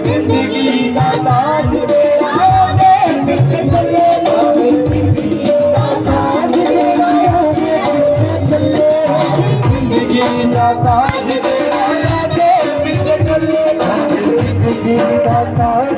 जिंदगी का ताज तेरा पीछे चले जिंदगी का ताज तेरा जिंदगी का ताज तेरा पीछे चले जिंदगी का ताज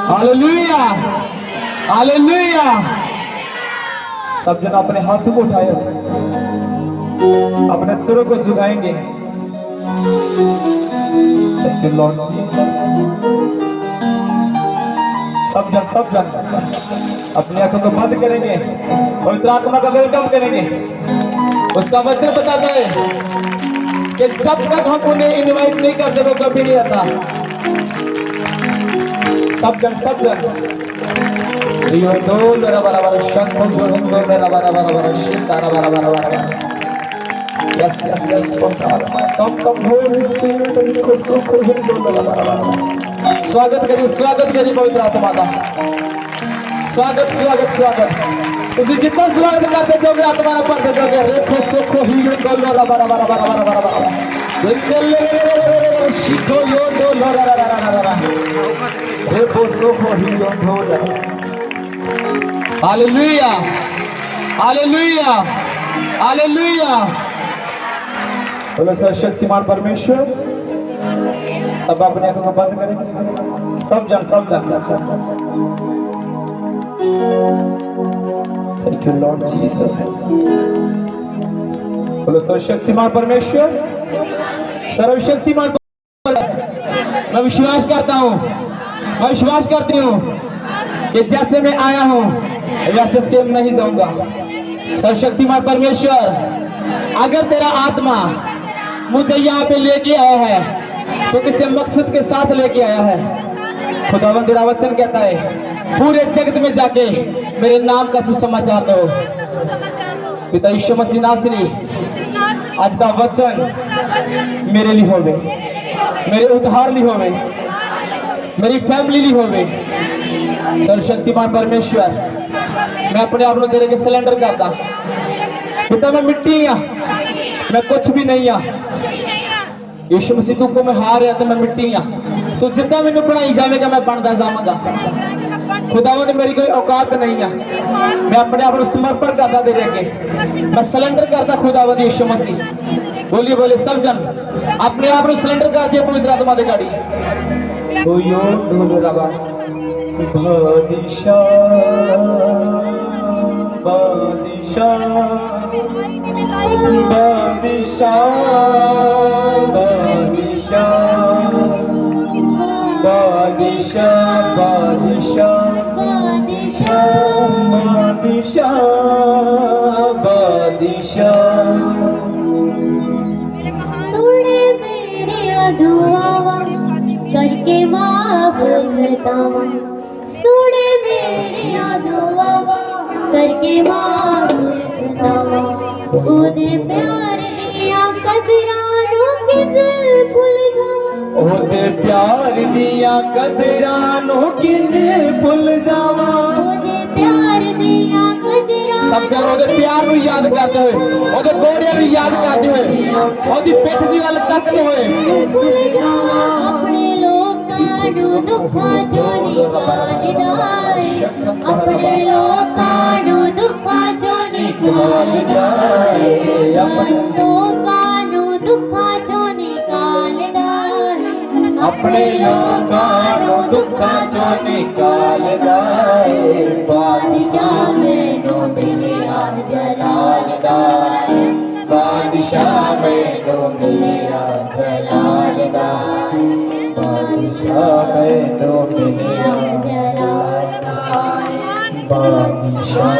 हालेलुया हालेलुया। सब जन अपने हाथों को उठाए अपने सिरों को झुकाएंगे। Thank you Lord Jesus. सब जन अपनी आंखों को बंद करेंगे, पवित्र आत्मा का वेलकम करेंगे। उसका वचन बताता है कि जब तक हम उन्हें इनवाइट नहीं करते वो कभी नहीं आता। सब जन रियो दो लरा बराबर शंख जो हिंदो लरा बराबर शितारा बराबर। Yes yes yes come Holi spirit इनको सुख हिंदो लरा बराबर। स्वागत करिए पवित्र आत्मा का। स्वागत उसे जितना स्वागत करते जाओगे आत्मा ना पढ़ते जाओगे। रेखो सुखो हिंदो लरा बराबर शिखो यो दो लरा रेखो सुखो हिंदो लरा। Hallelujah hallelujah hallelujah. बोलो सर्वशक्तिमान परमेश्वर। सब अपने आंखों को बंद करें। सब जन थैंक यू लॉर्ड जीसस। बोलो सर्वशक्तिमान परमेश्वर। सर्वशक्तिमान मैं विश्वास करती हूँ कि जैसे मैं आया हूँ वैसे सेम नहीं जाऊंगा। सर्वशक्तिमान परमेश्वर, अगर तेरा आत्मा मुझे यहाँ पे लेके आया है तो किसी मकसद के साथ लेके आया है। खुदावंद तेरा वचन कहता है पूरे जगत में जाके मेरे नाम का सुसमाचार दो। पिता यीशु मसीह नासरी आज का वचन मेरे लिए होवे, मेरे उद्धार लिए होवे, मेरी फैमिली लिए होवे। सर्वशक्तिमान परमेश्वर, मैं अपने आप को तेरे के सिलेंडर करता। पिता मैं मिट्टी हाँ, मैं कुछ भी नहीं हाँ। यीशु मसीह तू को मैं हार रहा तो मैं मिट्टी हाँ। तू जितना मैंने बनाई जाएगा मैं बनता जाऊंगा। खुदावंद मेरी कोई औकात नहीं है। मैं अपने आप को समर्पण करता तेरे आगे, मैं सिलेंडर करता खुदावंद यीशु मसीह। बोलिए सब जन अपने आप को सिलेंडर कर दिया पवित्र आत्मा दे गाड़ी। करके माफ करता सुने मेरी दुआवा करके माफ खुदा ओदे प्यार दिया कदरां किंज भुल जावा ओदे प्यार दिया कदरां किंज भुल जावा ओदे प्यार दिया कदरां सब जन ओदे प्यार नूं याद करदे होए ओदे गोड़ियां नूं याद करदे होए ओदी पिठ दी वल तकदे होए भुल जावा अपने लोकां नूं दुखां चों निकालदा अपने लोकां नूं दुखां चों निकालदा अपने लोकां नूं दुखां चों निकालदा अपने लोकां नूं दुखां चों निकालदा बादशाह मैनूं मिलिया जलाल दा बादशाह मैनूं मिलिया जलाल दा बादशाह मैनूं मिलिया जलाल दा बादशाह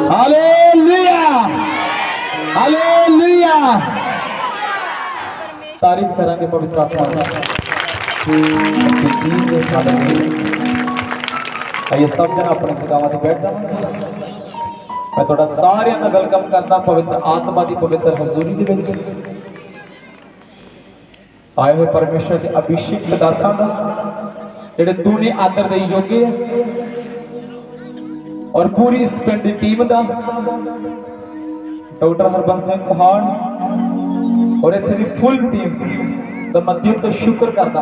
हालेलुया हालेलुया तारीफ करांगे पवित्र आत्मा आइए सब जन अपने जगहों पर बैठ जाओ मैं थोड़ा सारे का वेलकम करता पवित्र आत्मा की पवित्र हजूरी दे विच आए हुए परमेश्वर के अभिषेक दासां दा जेडे दूने आदर दे योग्य है और पूरी इस पिंड की टीम का डॉक्टर हरबंस सिंह कुहाड़ और इत्थे दी फुल टीम का मैं दिल तो शुक्र करता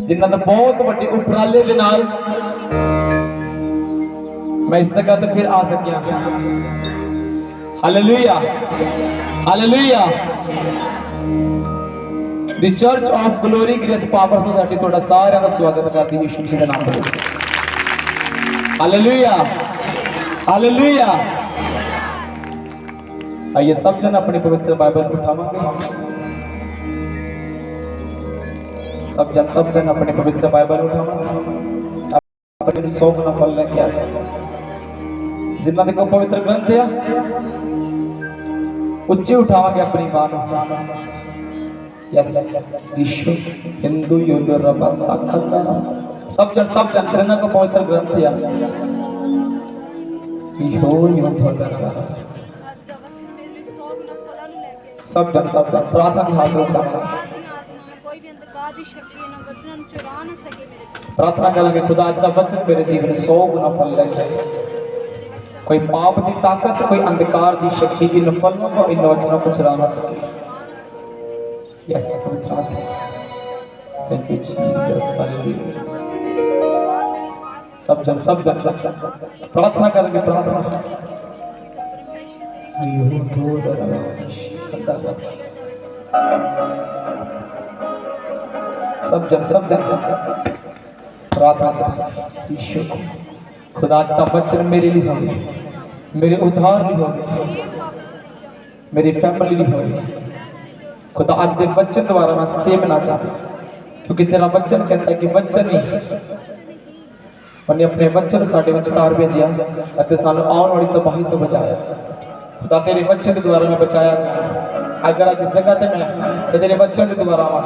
जिन्हां दा बहुत वड्डे उपराले दे नाल मैं इस जगह ते फिर आ सकिया hallelujah hallelujah the church of glory grace power society थोड़ा सारे का स्वागत करती है यीशु मसीह के नाम पर हालेलुया हालेलुया आइए सब जन अपनी पवित्र बाइबल उठावांगे सब जन अपनी पवित्र बाइबल उठावांगे अपने 100 गुना फल लेके आए जिन्ना देखो पवित्र ग्रंथ है उच्चे उठावांगे अपनी बात यस यीशु हिंदू युग रबा साखता सब जन जना को पवित्र ग्रंथ है यहो यो थोड़ा सब जन प्रार्थना के हाथ में सामने कोई भी अंधकार दी शक्ति ना वचन चुरा ना सके मेरे प्रार्थना करेंगे खुदा आज का वचन मेरे जीवन 100 गुना फल लेके कोई पाप की ताकत कोई अंधकार की शक्ति इन फलों को इन वचनों को चुरा ना सके यस पवित्र आत्मा थैंक यू जीसस हालेलुया सब जन प्रार्थना करेंगे प्रार्थना सब जन प्रार्थना यीशु खुदा आज का वचन मेरे लिए हो मेरे उद्धार लिए हो मेरी फैमिली लिए हो खुदा आज के वचन द्वारा मैं सेवना चाहता क्योंकि तेरा वचन कहता है कि वचन ही मैंने अपने वचन साढ़े विचकार भेजिया सानू आने वाली तबाही तो बचाया खुदा तेरे वचन के द्वारा मैं बचाया अगर आज इस जगह ते मैं तेरे वचन के द्वारा आवां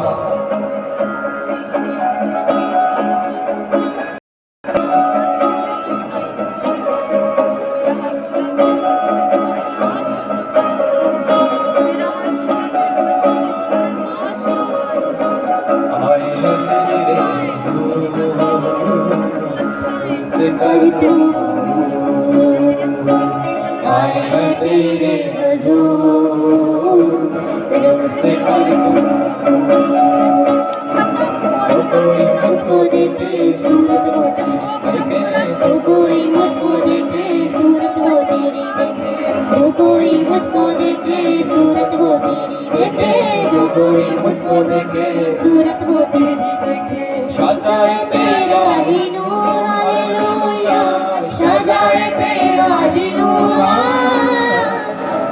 आए हैं तेरे हुजूर से जो कोई मुझको देखे सूरत वो तेरी जो कोई मुझको देखे सूरत वो तेरी देखे जो कोई मुझको देखे सूरत वो तेरी देखे जो कोई मुझको देखे सूरत वो तेरी देखे शाजाए तेरा ही नूर हालेलुया शाजाए तेरा ही नूर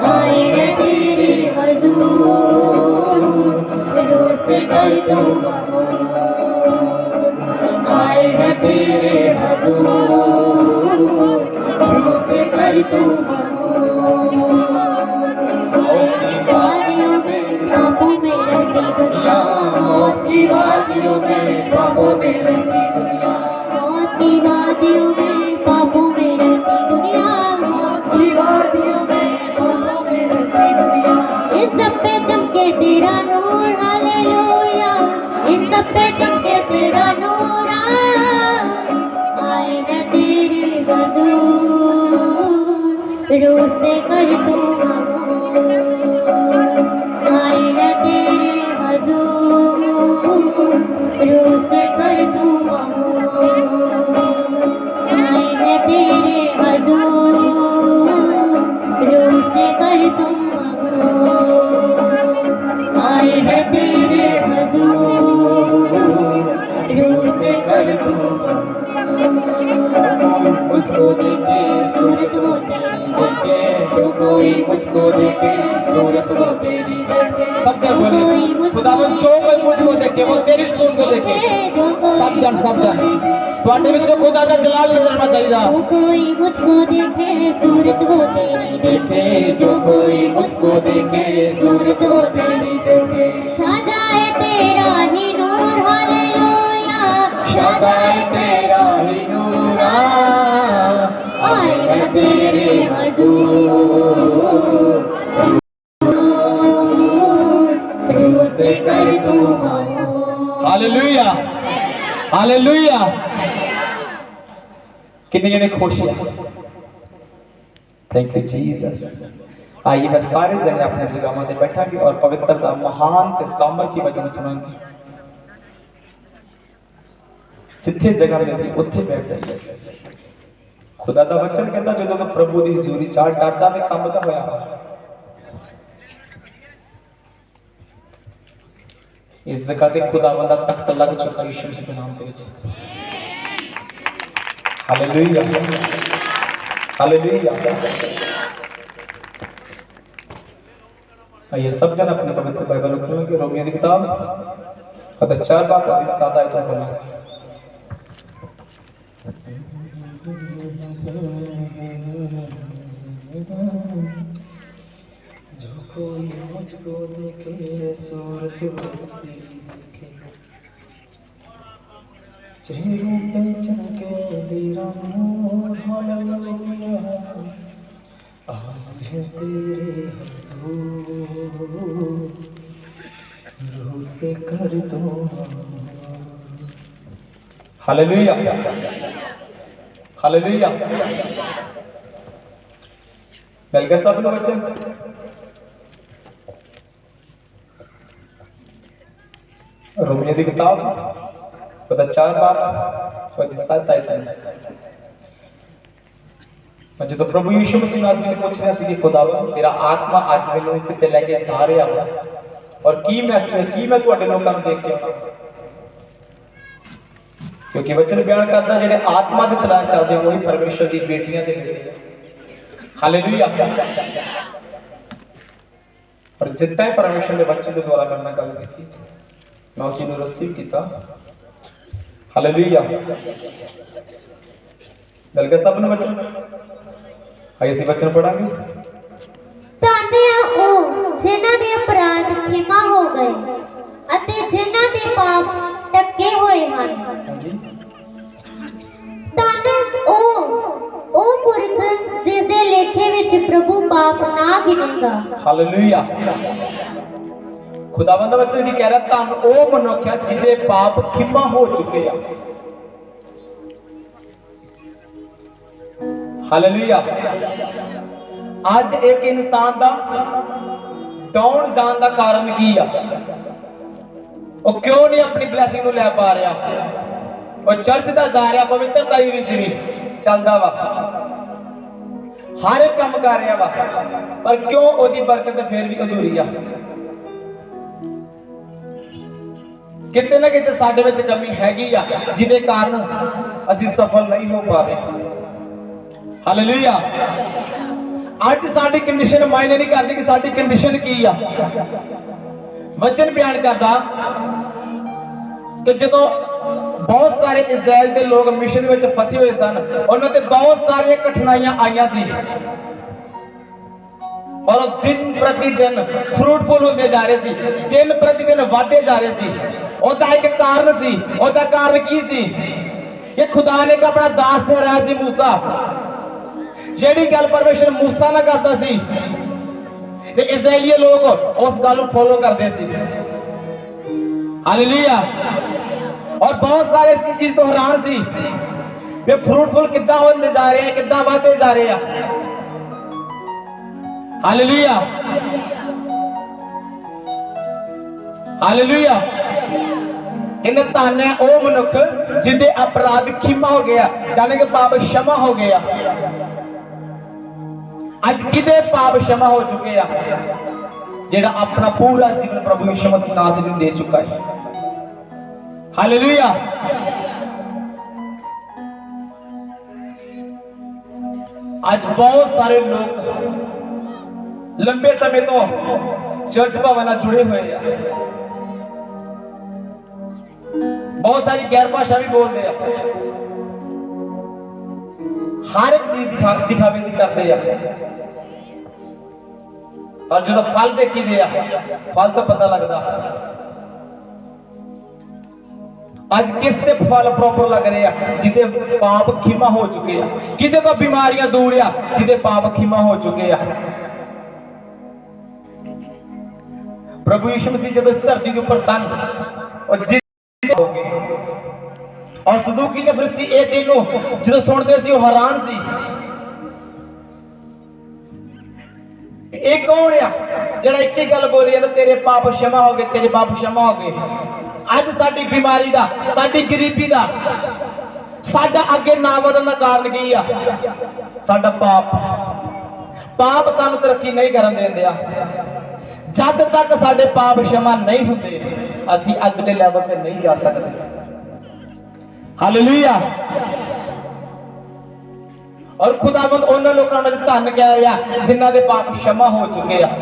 आए हैं तेरे हुजूर रोज़ कर तू आए हैं तेरे हुजूर रोज़ कर तू वादियों में पापों में रहती दुनिया, मौत की वादियों में पापों में रहती दुनिया, मौत की वादियों में पापों में रहती दुनिया। इन सब पे चमके तेरा नूर, हालेलुया, इन सब पे चमके तेरा नूर, आए हैं तेरे हजूर, रूह से कर तू ममूर, आए हैं तेरे हजूर, रूह से कर तू ममूर, आए हैं तेरे हजूर, रूह से कर तू ममूर, आए हैं तेरे हजूर, रूह से कर तू मुझको देखे सूरत वो तेरी देखे, जो कोई मुझको देखे सूरत वो तेरी देखे, सब जन बोले खुदावन जो कोई मुझको देखे वो तेरी सूरत को देखे। सब जन ਤੁਹਾਡੇ ਵਿੱਚੋਂ खुदा ਦਾ जलाल नजर आना चाहिए। जो कोई मुझको देखे सूरत वो तेरी देखे, जो कोई मुझको देखे सूरत वो तेरी देखे, छा जाए तेरा ही नूर, हालेलुया, छा जाए तेरा ही नूर, आए हैं तेरे हजूर, रूह से कर तू ममूर। Hallelujah hallelujah. कितने जने खुश हैं? Thank you Jesus. आइए वह सारे जने अपने जगह में बैठेंगे और पवित्रता महान ते सामर्थ की वचन सुनेंगे। जिथे जगह मिलती उत्थे बैठ जाइए। खुदा दा वचन कहता जो तो प्रभु दी हजूरी चाल डरदा ते कंबदा होया। इस जगह ते खुदावंद दा तख्त लग चुका यीशु मसीह के नाम दे विच। Hallelujah hallelujah. आइए सब जन अपने पवित्र बाइबल खोलेंगे, रोमियो की किताब और 4 बात और 7 आयतें खोलेंगे। जो कोई मुझको देखे सूरत वो तेरी देखे, चेहरों पे चमके तेरा नूर, हालेलुया, आए हैं तेरे हुजूर, रूह से कर दो। Hallelujah hallelujah. मिल गए सब लोग बच्चे? रोमियो की किताब 4 बार और 7 आयतें। जो तो प्रभु यीशु मसीह ने पूछ रहा सी कि खुदावन तेरा आत्मा आज मैनू किते लेके जा रहा है और की मैं तुहाडे लोकां नूं देख के आउणा, क्योंकि वचन बयान करदा जेडे आत्मा दे चलान चलदे वही परमेश्वर दी बेटियां दे मिलदे। हालेलुया। और जितना ही परमेश्वर के बच्चे के द्वारा करना गल की मैं उस चीज को रिसीव किया। हालेलुया। मिल गया सब ने वचन? आइए इसी वचन पढ़ांगे। ਧੰਨ ਉਹ ਜਿਨ੍ਹਾਂ ਦੇ ਅਪਰਾਧ ਖਿਮਾ ਹੋ ਗਏ ਅਤੇ ਜਿਨ੍ਹਾਂ ਦੇ ਪਾਪ ਢੱਕੇ ਹੋਏ ਹਨ। ਧੰਨ ਉਹ ਪੁਰਖ ਜਿਸ ਦੇ ਲੇਖੇ ਵਿੱਚ ਪ੍ਰਭੂ ਪਾਪ ਨਾ ਗਿਣੇਗਾ। हालेलुया। खुदावंद वचन की कह रहा धन ओ मनुष्य जिदे पाप खिमा हो चुके हैं। हालेलुया। आज एक इंसान दा डाउन जान दा कारण की है? वो क्यों नहीं अपनी ब्लैसिंग नु ले पा रहा? वो चर्च दा जा रहा, पवित्रता विच भी चलदा वा, हर एक काम कर रहा वा, पर क्यों ओदी बरकत फिर भी अधूरी आ? किते ना किते साडे विच कमी हैगी आ जिदे कारण असीं सफल नहीं हो पा रहे। हालेलुया। आज साडी कंडीशन मायने नहीं करदी कि साडी कंडीशन की आ। वचन बयान करदा कि जदों बहुत सारे इजराइल के लोग मिशन में फसे हुए सन, उन्होंने ते बहुत सारी कठिनाइयां आईयां सी और दिन प्रति दिन फ्रूटफुल होते जा रहे सी, दिन प्रति दिन वाधे जा रहे सी। ਉਹਦਾ ਇੱਕ ਕਾਰਨ ਸੀ। ਉਹਦਾ ਕਾਰਨ ਕੀ ਸੀ ਕਿ ਖੁਦਾ ਨੇ ਇੱਕ ਆਪਣਾ ਦਾਸ ਠਹਿਰਾਇਆ ਸੀ मूसा। ਜਿਹੜੀ ਗੱਲ ਪਰਮੇਸ਼ਰ मूसा ਨਾਲ ਕਰਦਾ ਸੀ ਤੇ ਇਸਰਾਈਲੀ ਲੋਕ ਉਸ ਗੱਲ ਨੂੰ ਫੋਲੋ ਕਰਦੇ ਸੀ। ਹਾਲੇਲੂਇਆ। और बहुत सारे इस चीज तो हैरान सी वे फ्रूटफुल कितना होते जा रहे हैं, कितना बढ़ते जा रहे हैं। Hallelujah hallelujah. कहने धन है वो मनुख जिदे अपराध खीमा हो गया, जाने के पाप क्षमा हो गया। अज किदे पाप क्षमा हो चुके हैं? जेड़ा अपना पूरा जीवन प्रभु यीशु मसीह नाम से दे चुका है। हालेलुया। आज बहुत सारे लोग लंबे समय तो चर्च भवन जुड़े हुए हैं, बहुत सारी गैर भाषा भी बोलते हैं, हर एक चीज दिखावे दी करते हैं, और जो फल देखी दे फल तो पता लगता। आज किसते फल प्रॉपर लग रहे हैं? जिदे पाप खीमा हो चुके हैं। किदे तो बीमारियां दूर है, जिदे पाप खीमा हो चुके हैं। प्रभु यीशु मसीह जब इस धरती के ऊपर सन और जिद हो गए और सदूकी ने फरीसी ये चीज नु जो सुनते सी हैरान सी। एक कौन है जेड़ा एक ही गल बोली है, तेरे पाप क्षमा हो गए, तेरे पाप क्षमा हो गए। अज साडी बीमारी दा, साडी गरीबी दा, साडा अगे ना वधन दा कारण की है? साडा पाप। पाप सानू तरक्की नहीं करन देंदे। जद तक साडे पाप क्षमा नहीं हुंदे असीं अगले लेवल ते नहीं जा सकते। हालेलुया। और खुदावंद उन्हां लोकां नूं धन कह रहा जिन्हां दे पाप क्षमा हो चुके हैं।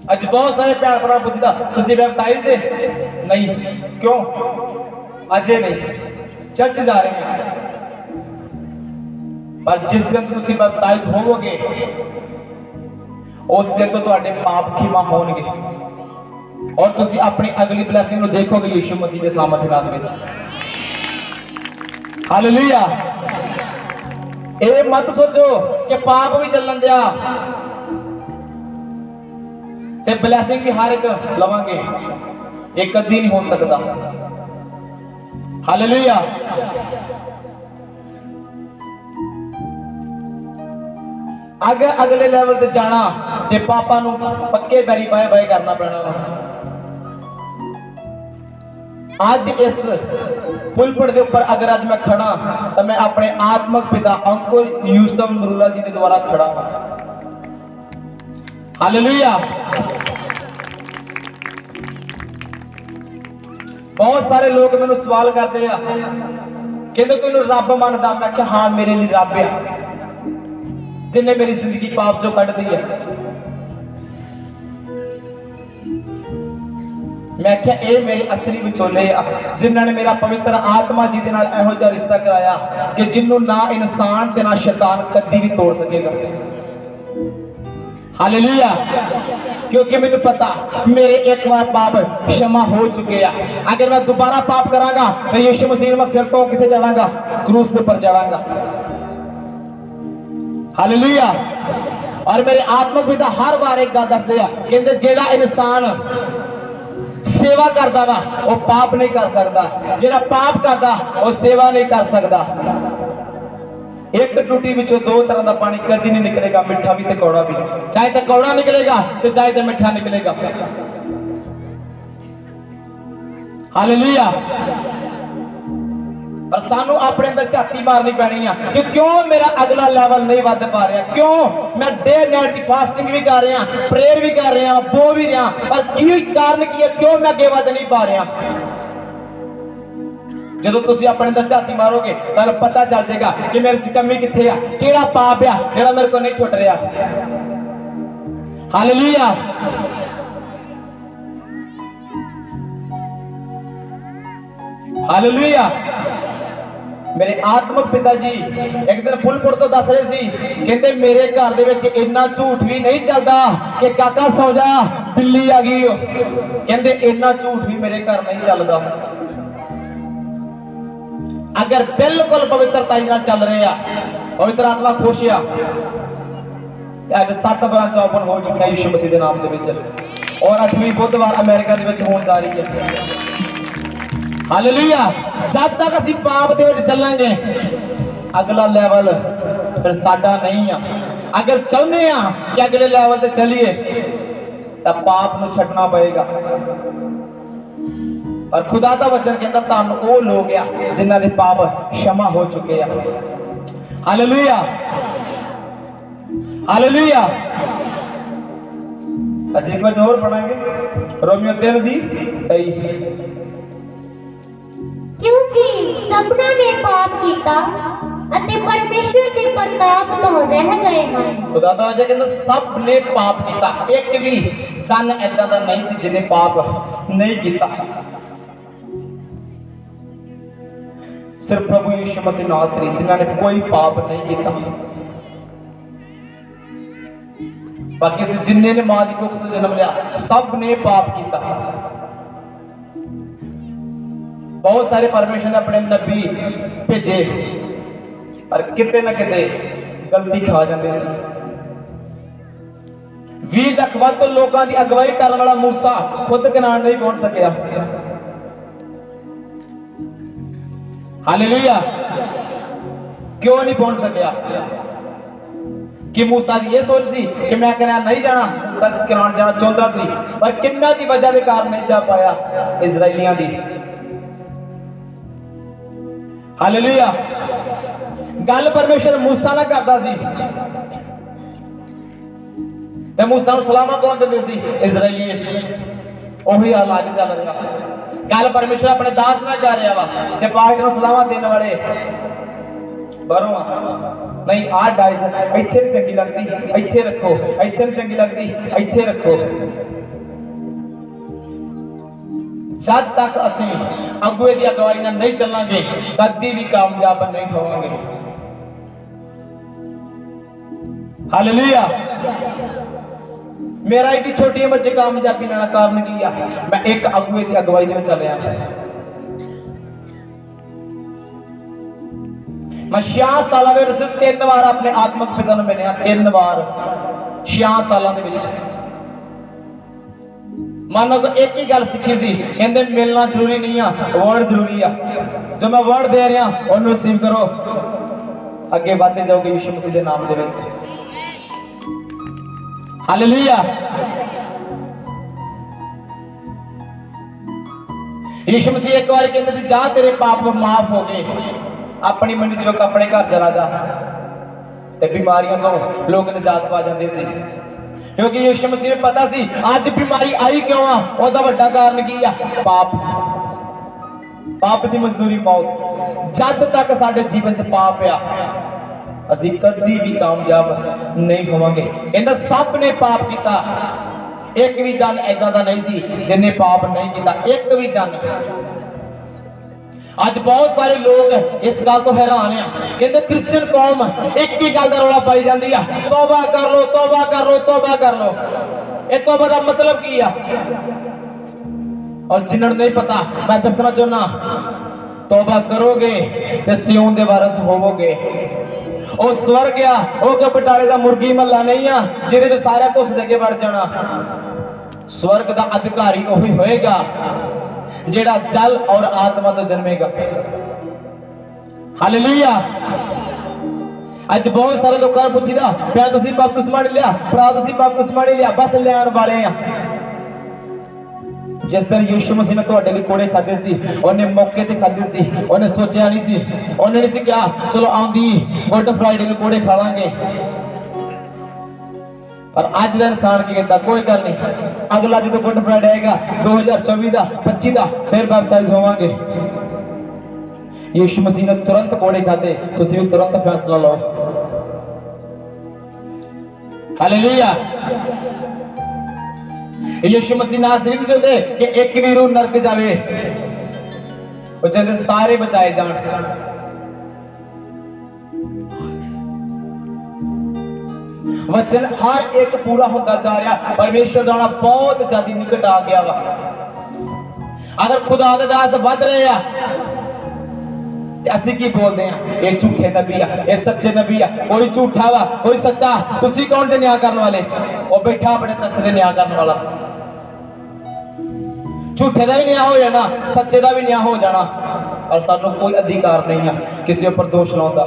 अज बहुत सारे भैन भरा पूछता तुसीं बैप्टाइज है? नहीं। क्यों? अजे नहीं, चर्च जा रहे हैं। पर जिस दिन तुसीं बैप्टाइज होवोगे उस दिन तो तुहाडे पाप खीमा होणगे और तुसीं अपनी अगली ब्लैसिंग नूं देखोगे यीशु मसीह दे सामर्थ नाम विच। हालेलुया। ये मत सोचो कि पाप भी चलन दिया ते ब्लैसिंग भी हर एक लवांगे, एक कदी नहीं हो सकता। हालेलुया। अगर अगले लेवल ते जाना ते पापा नू पक्के पैरी बाय बाय करना पैना। आज इस पुलपट के ऊपर अगर आज मैं खड़ा तो मैं अपने आत्मक पिता अंकुर यूसुफ नरूला जी के द्वारा खड़ा हूं। हालेलुया। बहुत सारे लोग मैंने सवाल करते हैं, कहते तैनूं रब मनदा? मैं क्या हाँ, मेरे लिए रब है जिन्हें मेरी जिंदगी पाप चों कढ दी है। मैं क्या ये मेरे असली विचोले आ जिन्हों ने मेरा पवित्र आत्मा जी दे नाल इहो जिहा रिश्ता कराया कि जिन्हों ना इंसान ते ना शैतान कदी भी तोड़ सकेगा। हालेलुया। क्योंकि मैंने पता मेरे एक बार पाप क्षमा हो चुके हैं। अगर मैं दोबारा पाप करांगा तो यीशु मसीह में फिर तो किथे जावांगा? क्रूस पे पर जावांगा। हालेलुया। और मेरे आत्मक पिता हर बार एक गल दसदे आ, कहंदे जेड़ा इंसान सेवा करता वा वो पाप नहीं कर सकता, जेड़ा पाप करता वो सेवा नहीं कर सकता। एक टूटी विचों दो तरह का पानी कभी नहीं निकलेगा, मिठा भी ते कौड़ा भी। चाहे तो कौड़ा निकलेगा तो चाहे तो मिठा निकलेगा। हालेलुया। और सानू अपने अंदर झाती मारनी पैनी है कि क्यों मेरा अगला लेवल नहीं वध पा रहा, क्यों मैं डे नाइट की फास्टिंग भी कर रहा, प्रेयर भी कर रहा, बो भी रहा, पर की कारण की है, क्यों मैं अगे वध नहीं पा रहा। जो तुम अपने अंदर झाती मारोगे तो पता चल जाएगा कि मेरे च कमी किथे आ, केड़ा पाप आ जेड़ा मेरे को नहीं छुट रहा। हालेलुया। हालेलुया। मेरे आत्मक पिता जी एक दिन पुलपुट तो दस रहे सी, कहते मेरे घर दे विच इन्ना झूठ भी नहीं चलता कि काका सौ जा बिल्ली आ गई कहते इन्ना झूठ भी मेरे घर नहीं चलता। अगर बिल्कुल पवित्रताई नाल चल रहे हैं, पवित्र आत्मा खुश आ, अज 7 बार ओपन हो चुका यीशु मसीह के नाम के, और 8वीं बुधवार अमेरिका के होने जा रही है। हालेलुया। जब तक असीं पाप दे विच चलांगे अगला लैवल फिर साडा नहीं आ। अगर चाहते हैं कि अगले लैवल ते चलिए तो पाप नूं छड्डना पएगा। और खुदा दा वचन कहता धन वो लोग आ जिन्हां दे पाप क्षमा हो चुके हैं। Hallelujah hallelujah. असीं एक बार और पढ़ांगे रोमियो 3:23। क्योंकि सबना ने पाप किया अते परमेश्वर के प्रताप तो रह गए हैं। खुदा दा वचन कहता सब ने पाप किया, एक भी सन ऐसा दा नहीं सी जिन्हें पाप नहीं किया। सिर्फ प्रभु यीशु मसीह नासरी जिन्होंने कोई पाप नहीं किया। बाकी से जिन्ने ने मां की कुख तो जन्म लिया सब ने पाप किया। बहुत सारे परमेश्वर ने अपने नबी भेजे पर किते ना किते गलती खा जाते सी। 20 लाख वध तो लोगों की अगवाई करने वाला मूसा खुद कनान नहीं पहुंच सकिया। हालेलुया। क्यों नहीं पहुंच सकिया? कि मूसा की यह सोच सी कि मैं कनान नहीं जाना, मूसा कनान जाना चाहता सी पर किन्ना की वजह के कारण नहीं जा पाया, इजराइलियां दी। हालेलुया। गल परमेश्वर मूसा ना करता सी ते मूसा नूं सलामा कौन दिंदे सी? इजराइली। ओही हाल अज चल रहा। गल परमेश्वर अपने दास ना कर रहा वा ते पाठ नूं सलामा देने वाले बाहरों नहीं। आ डाइस इत्थे नहीं चंगी लगती, इत्थे रखो, इत्थे नहीं चंगी लगती, इत्थे रखो। जब तक असीं अगुए की अगवाई नाल नहीं चलांगे कदी भी कामयाब नहीं होवांगे। हालेलुया। मेरा एडी छोटी उम्र च कामयाबी लेना कारण की है? मैं एक अगुए की अगवाई दे विच चलिया। मैं 6 साल दे विच 3 बार अपने आत्मक पिता नूं मिलिया, 3 बार 6 सालों दे विच। मानो एक ही गल सीखी सी, कहंदे मिलना जरूरी नहीं है, वर्ड जरूरी है। जो मैं वर्ड दे रहा उन्हें रिसीव करो, अगे बढ़ते जाओगे यीशु मसीह के नाम दे विच। हालेलुया। यीशु मसीह एक बार कहते थे जा तेरे पाप माफ हो गए, अपनी मंडी चुक अपने घर चला जा। ते बीमारियों तो लोग निजात पा जाते सी क्योंकि यीशु मसीह ने पता सी आज बीमारी आई क्यों आ, ओदा वड्डा कारण की आ? पाप। पाप की मजदूरी मौत। जद तक साडे जीवन च पाप आ असी कदी भी कामयाब नहीं होवांगे। कहंदा सब ने पाप किया, एक भी जन ऐसा दा नहीं सी जिन्हें पाप नहीं किया, एक भी जन। आज बहुत सारे लोग इस गल तो हैरान है, कहते क्रिश्चियन कौम एक ही गल का रौला पाई जाती है, तौबा कर लो, तौबा कर लो, तौबा कर लो। ये तौबा का मतलब की है? और जिन्होंने नहीं पता मैं दसना चाहना, तौबा करोगे तो सियोन दे वारस होवोगे। ਉਹ स्वर्ग आ ਉਹ ਕਿ ਬਟਾਲੇ ਦਾ ਮੁਰਗੀ ਮੱਲਾ ਨਹੀਂ ਆ ਜਿਹਦੇ ਵਿੱਚ ਸਾਰਾ ਧੁੱਸ ਦੇ ਕੇ ਵੜ ਜਾਣਾ। स्वर्ग ਦਾ ਅਧਿਕਾਰੀ ਉਹੀ ਹੋਏਗਾ ਜਿਹੜਾ ਜਲ ਔਰ ਆਤਮਾ ਤੋਂ ਜਨਮੇਗਾ। ਹਾਲੇਲੂਇਆ। ਅੱਜ ਬਹੁਤ ਸਾਰੇ ਲੋਕਾਂ ਨੂੰ ਪੁੱਛੀਦਾ ਪਿਆ ਤੁਸੀਂ ਬਪਤਿਸਮਾ ਨਹੀਂ ਲਿਆ, ਭਰਾ ਤੁਸੀਂ ਬਪਤਿਸਮਾ ਨਹੀਂ ਲਿਆ, ਬਸ ਲੈਣ ਵਾਲੇ ਆ। जिस तरह यीशु मसीह ने तुहाडे लई कोड़े खाधे सी, उन्हें मौके ते खाधे सी, उन्हें सोचा नहीं सी, उन्हें नहीं सी कहा चलो आंदी गुड फ्राइडे नूं कोड़े खावांगे। पर अज दा इंसान की कहता कोई गल नहीं, अगला जो गुड फ्राइडे आएगा 2024 का 25 का फिर बैप्टाइज होवांगे। यीशु मसीह ने तुरंत कोड़े खाधे, तुसीं भी तुरंत फैसला लो। हालेलुया। यीशु मसीह नासरी नहीं चाहते कि एक भी रूह नरक जावे, वो चाहते सारे बचाए जान। वचन हर एक पूरा होता जा रहा, परमेश्वर दा आना बहुत ज्यादा निकट आ गया वा। अगर खुदा दे दास वध रहे आ ते असि की बोलते हैं, ये झूठे नबी आ, ये सच्चे नबी आ, कोई झूठा वा कोई सच्चा। तुसी कौन जे न्याय करने वाले? वो बैठा अपने तख्त दे न्याय करने वाला। झूठे दा भी न्याय हो जाना, सच्चे दा भी न्याय हो जाना, और सानू कोई अधिकार नहीं है किसी ऊपर दोष लाने दा।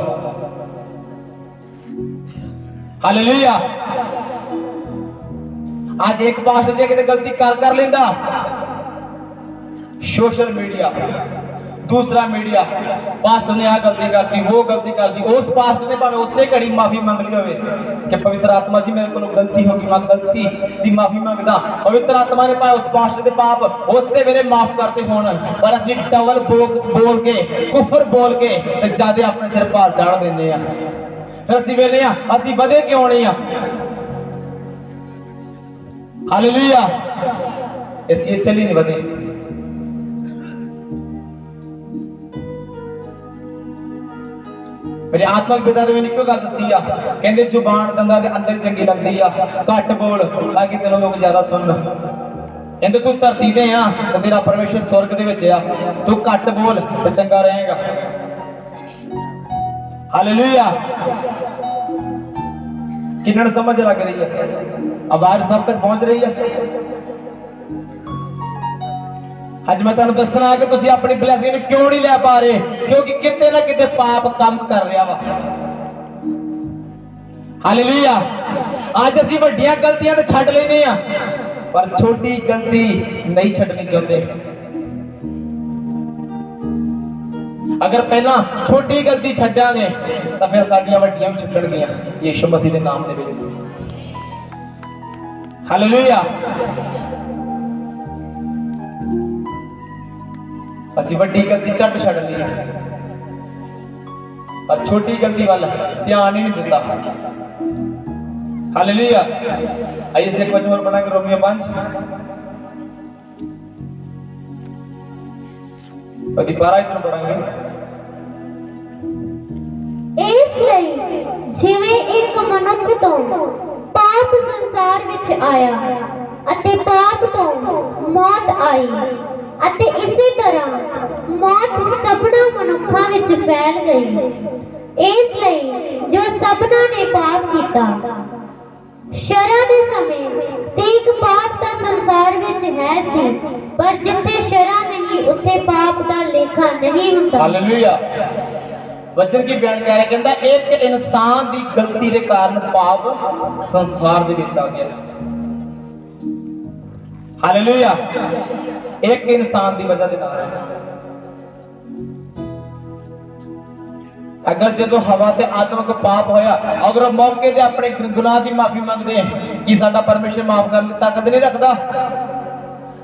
हालेलुया। आज एक पास्टर जे किते गलती कर लेंदा, सोशल मीडिया, दूसरा मीडिया, पास्टर ने आ गलती करती, वो गलती करती, उस पास्टर ने भावे उससे घड़ी माफी मांग ली होवे कि पवित्र आत्मा जी मेरे को गलती होगी, मैं गलती दी माफी मांगदा। पवित्र आत्मा ने भावे उस पास्टर के पाप उससे मेरे माफ करते होन, पर असि डबल बोल के कुफर बोल के ते ज्यादा अपने सिर भार चाड़ देंदे आ। फिर असि वेले आ असि वधे क्यों नहीं आ? हालेलुया। इसलिए नहीं वधे। मेरे आत्मक पिता ने मैंने क्यों गल दसी आ, कहंदे जुबान दंदा दे अंदर चंगी लगदी आ, घट बोल ताकि तेरे लोग ज्यादा सुन। कहंदे तू धरती ते आ ते तेरा परमेश्वर स्वर्ग दे विच आ, तू घट बोल ते चंगा रहेगा। हालेलुया। किन्नड़ समझ लग रही है? आवाज सब तक पहुंच रही है? आज मैं तुहानू दसना कि तुसी अपनी ब्लेसिंग क्यों नहीं ले पा रहे, क्योंकि किते ना किते पाप काम कर रहा वा। हालेलुया। आज असी वड्डियां गलतियां तो छड्ड लेने आ, पर छोटी गलती नहीं छड्डनी चाहते। अगर पहला छोटी गलती छड्डांगे तो फिर साडियां वड्डियां भी छड्डणगियां यीशु मसीह दे नाम दे विच। हालेलुया। असी वड्डी गलती झट छड़ ली, पर छोटी गलती वाल ध्यान ही नहीं दिता। हालेलुया। आइए से एक वचन और पढ़ाएंगे, रोमियो 5 और 12 इतना पढ़ाएंगे। इसलिए जिवें एक मनुख तो पाप संसार विच आया अते पाप तो मौत आई, अते इसी तरह मौत सबना मनुखा विच फैल गई। इसलिए जो सबना ने पाप किया, शरा दे समय तेक पाप दा संसार विच है सी, पर जिथे शरा नहीं उथे पाप दा लेखा नहीं हुंदा। हालेलुया। वचन की बयान कह रहा, कहंदा एक इंसान दी गलती दे कारण पाप संसार दे विच आ गया। हालेलुया। एक इंसान दी वजह दे नाल। अगर जो हवा ते आदम को पाप होया, अगर मौके ते अपने गुनाह दी माफी मांगदे कि साडा परमेश्वर माफ करने दी ताकत नहीं रखदा?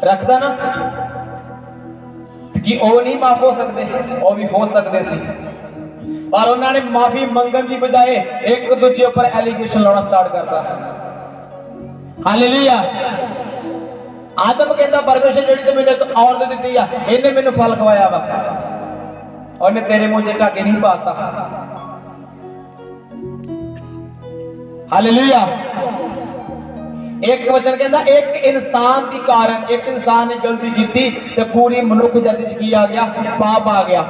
रखदा ना? कि ओ नहीं माफ हो सकते? ओ भी हो सकते सी, पर उन्होंने माफी मंगन की बजाय एक दूसरे ऊपर एलिगेशन लाना स्टार्ट करता। हालेलुया। आदम कहता परमेश्वर जेड़ी तो मैंने एक औरत दी आ, इन्हें मैंने फल खवाया वा, और मैं तेरे मुंह च ढाके नहीं पाता। हालेलुया। एक वचन कहता एक इंसान दी कारण, एक इंसान ने गलती की थी तो पूरी मनुख जाति च की आ गया? पाप आ गया।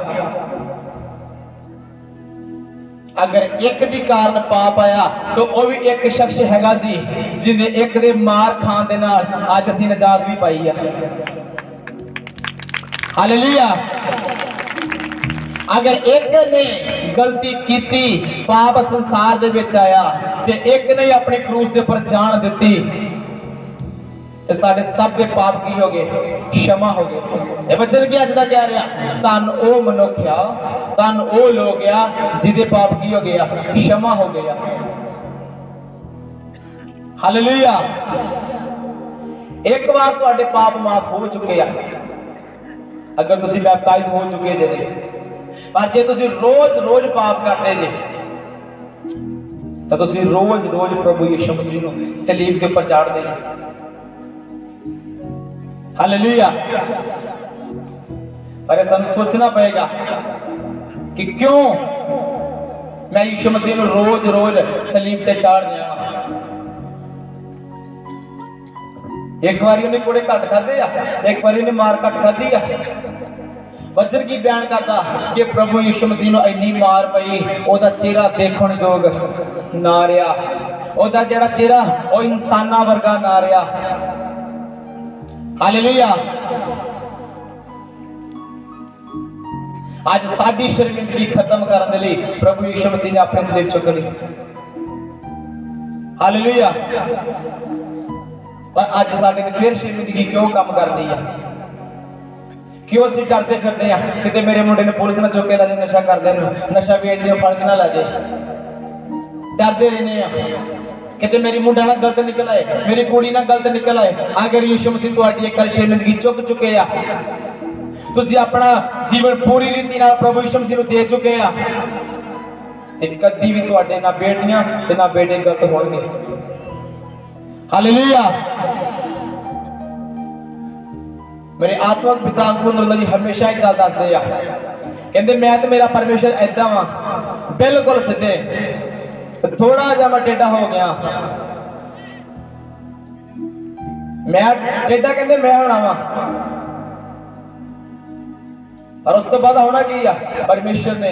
अगर एक दी कारण पाप आया तो वो भी एक शख्स हैगा सी जिन्हें एक दे मार खान दे नाल आज असीं नजात भी पाई है। हालेलुया। अगर एक ने गलती की, पाप संसार दे विच आया, ते एक ने अपने क्रूस दे ऊपर जान दी, ते साडे सब दे पाप की हो गए? क्षमा हो गए। ये वचन की अज दा कह रहा, धन ओ मनुख आ, धन ओ लोग आ जिदे पाप की हो गया? क्षमा हो गया। हालेलुया। एक बार तुहाडे पाप माफ हो चुके हैं अगर तुसी बैप्टाइज हो चुके जे, पर जे तुसी रोज रोज पाप करते जे तो तुसी रोज रोज प्रभु यीशु मसीह नूं सलीब के ऊपर चाड़ देना। हालेलुया। पर सानू सोचना पड़ेगा कि क्यों मैं यीशु मसीह नूं रोज रोज सलीब ते चाड़ रहा। एक बारी उन्हें कोड़े घट खाधे आ, एक बारी उन्हें मार घट खाधी आ। वचन की बयान करता कि प्रभु यीशु मसीह नूं इन्नी मार पई, ओदा चेहरा देखण जोग ना रहा, ओदा जिहड़ा चेहरा ओ इंसाना वर्गा ना रहा। हालेलुया। आज साडी शर्मिंदगी खत्म करने लई प्रभु यीशु मसीह ने अपने सलीब चुक ली। हालेलुया। पर अज साडे ते फिर शर्मिंदगी क्यों काम करती है? क्यों असीं डरते फिरते हैं किते मेरे मुंडे ने पुलिस ना चुक के ला जाए, नशा करदे नूं, नशा वेचदे नूं फड़ के ना ला जाए। डरते रहने हैं किते मेरी मुंडा ना गलत निकल आए, मेरी कुड़ी ना गलत निकल आए। अगर यीशु मसीह तुहाडी एक शर्मिंदगी चुक चुके आ, तुसीं अपना जीवन पूरी रीति नाल प्रभु यीशु मसीह नूं दे चुके आ, ते कदी भी तुहाडे ना बेटियां ते ना बेटे गलत होणगे। हालेलुया। मेरे आत्मिक पिता अंकुर जी हमेशा एक गल दसदे आ, कहंदे मैं ते मेरा परमेश्वर ऐदां वां, बिल्कुल सीधे, थोड़ा जिहा मैं टेढ़ा हो गया, मैं टेढ़ा कहंदे मैं होना वां, और उस तो बाद होना की आ, परमेश्वर ने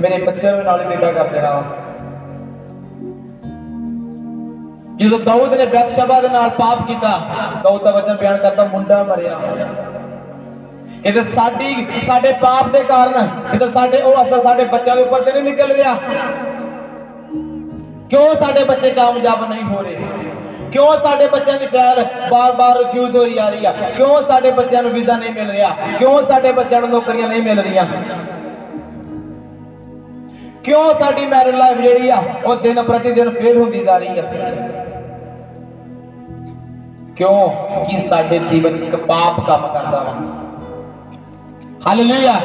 मेरे बच्चे नूं नाल टेढ़ा कर देना वा। जो दाऊद ने बैतशबा दे नाल पाप किया, दाऊद दा वचन बयान करता मुंडा मरिया। इधर साडे पाप के कारण इधर साडे ओ असर साडे बच्चों के ऊपर नहीं निकल रहा। क्यों साडे बच्चे कामयाब नहीं हो रहे? क्यों साडे बच्चों की फाइल बार बार रिफ्यूज हो जा रही है? क्यों साडे बच्चों को वीजा नहीं मिल रहा? क्यों साडे बच्चों को नौकरियां नहीं मिल रही? क्यों साडी मैरिज लाइफ जिहड़ी आ वो दिन प्रति दिन फेल होती जा रही है? क्यों कि साडे जीवन च पाप काम करता वा। हालेलुया।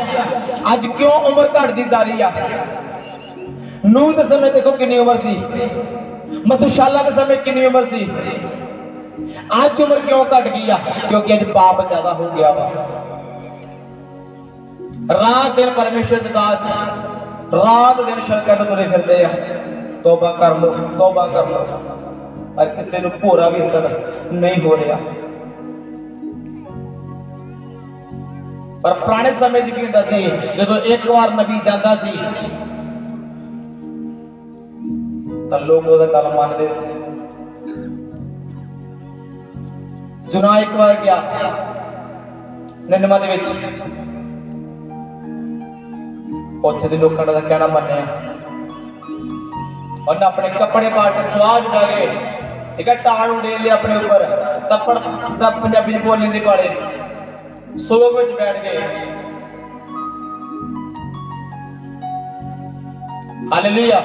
आज क्यों उम्र घटती जा रही है? नूह के समय देखो कितनी उम्र सी, मथुशाला के समय कितनी उम्र सी, आज उम्र क्यों घट गई है? क्योंकि आज पाप ज्यादा हो गया वा। रात दिन परमेश्वर के दास रात दिन सड़कों पर तुरे फिरते हैं, तौबा कर लो, तौबा कर लो, और किसी को भोरा भी असर नहीं हो रहा। पर पुराने समय की होंदा सी, जदों एक बार नबी जाता सी तो लोग ओहदा गल मनदे सी। जुना एक बार गया निनवा दे विच, उत्थे दे लोकां दा कहना मन्निया, और अपने कपड़े पाड़ के स्वाह जुटा गए, ठीक है, टाड़ उड़ेल लिया अपने ऊपर, तपड़ तब पंजाबी बोलने दे पाले सोग में बैठ गए। हालेलुया।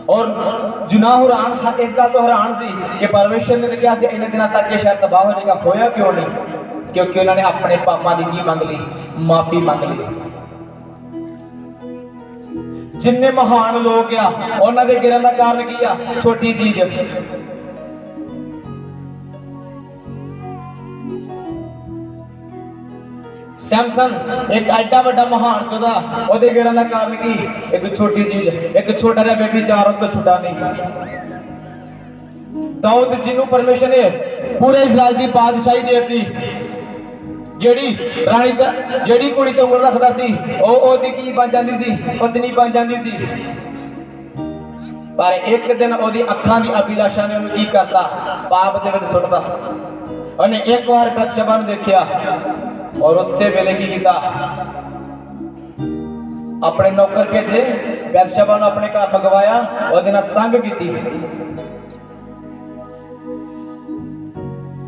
और जुना हैरान इस गल तो हैरान सी कि परमेश्वर ने कहा सी इन्ने दिनों तक ये शहर तबाह हो जाएगा, होया क्यों नहीं? क्योंकि उन्होंने अपने पापां दी की मंग ली? माफी मंग ली। जिन्ने महान लोग आ उन्होंने गिरन का कारण की आ? छोटी चीज। सैमसन एक एडा बड़ा महान चौदा, ओदे गिरन का कारण की? एक छोटी चीज, एक छोटा रहा व्यभिचार, उसको छुड़ा नहीं। दाऊद जिन्हों परमेश्वर ने पूरे इस्राएल की बादशाही दे दी, जेड़ी रानी जेड़ी कुड़ी ते उंगल रखदा सी ओदी की बन जांदी सी? पत्नी बन जांदी सी। पर एक दिन ओदी अखां दी अभिलाषा ने उन्हें की करता? पाप दे विच सुटदा। उन्हें एक बार बैतशबा नूं देखिया और उससे वेले की कीता? अपने नौकर भेजे, बैतशबा नूं अपने घर मंगवाया, ओदे नाल संग कीती,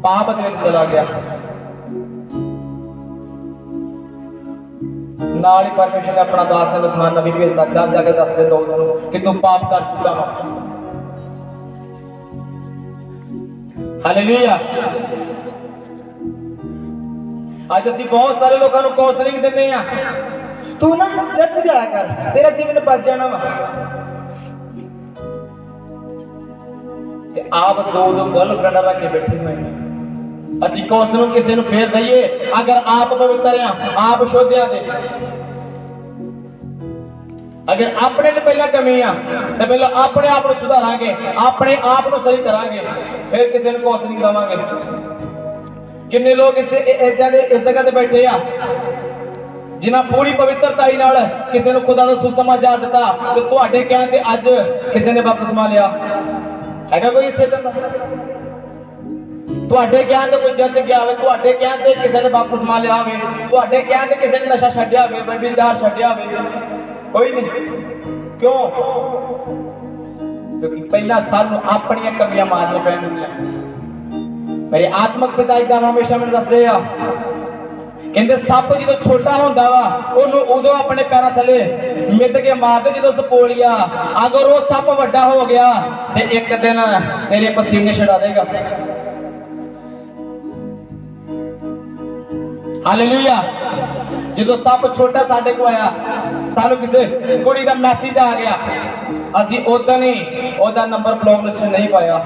पाप दे विच चला गया। नाल ही परमेश्वर ने अपना दास ने नथान नबी भेजता, चल जाके दस दे दाऊद नूं कि तू पाप कर चुका वा। हालेलुया। आज असीं बहुत सारे लोगों को काउंसलिंग दिंदे आ, तू ना चर्च जाया कर, तेरा जीवन बच जाना वा। ते आप दो गर्लफ्रेंड रख के बैठे हुए हैं। असी काउंसलिंग किसी को फेर दईए? अगर आप पवित्र हैं, आप शुद्ध हैं, अगर अपने च पहला कमी आ तो पहले अपने आप को सुधारांगे, अपने आप को सही करांगे, फिर किसी को कौंसलिंग देवांगे। किन्ने लोग इस जगह ते बैठे आ जिन्हें पूरी पवित्रताई नाल किसी ने खुदा दा सुसमाचार दिता तो तुहाडे कहण ते अज किसी ने बपतिस्मा लिया हैगा कोई इत्थे इदां दा? तुहाडे कहण ते कोई चर्च गया होवे, तुहाडे कहण ते किसी ने बपतिस्मा लिया होवे, तुहाडे कहण ते किसी ने नशा छड्डिया होवे, व्यभिचार छड्डिया होवे? कोई नहीं। क्यों? क्योंकि पहला सानू अपनी कमियां मारनी पैंदियां। मेरे आत्मक पिता एक गल हमेशा मैनूं दसदे आ, कहंदे सप जो छोटा होंदा वा ओनू उदों अपने पैरों थले मिद के मारदे जो सपोलिया, अगर वो सप वड्डा हो गया तो एक दिन तेरे पसीने छड़ा देगा। हालेलुया। जो सप छोटा साडे को आया, सानू किसी कुड़ी का मैसेज आ गया, असी उदन ही ओदा नंबर ब्लॉक लिस्ट नहीं पाया।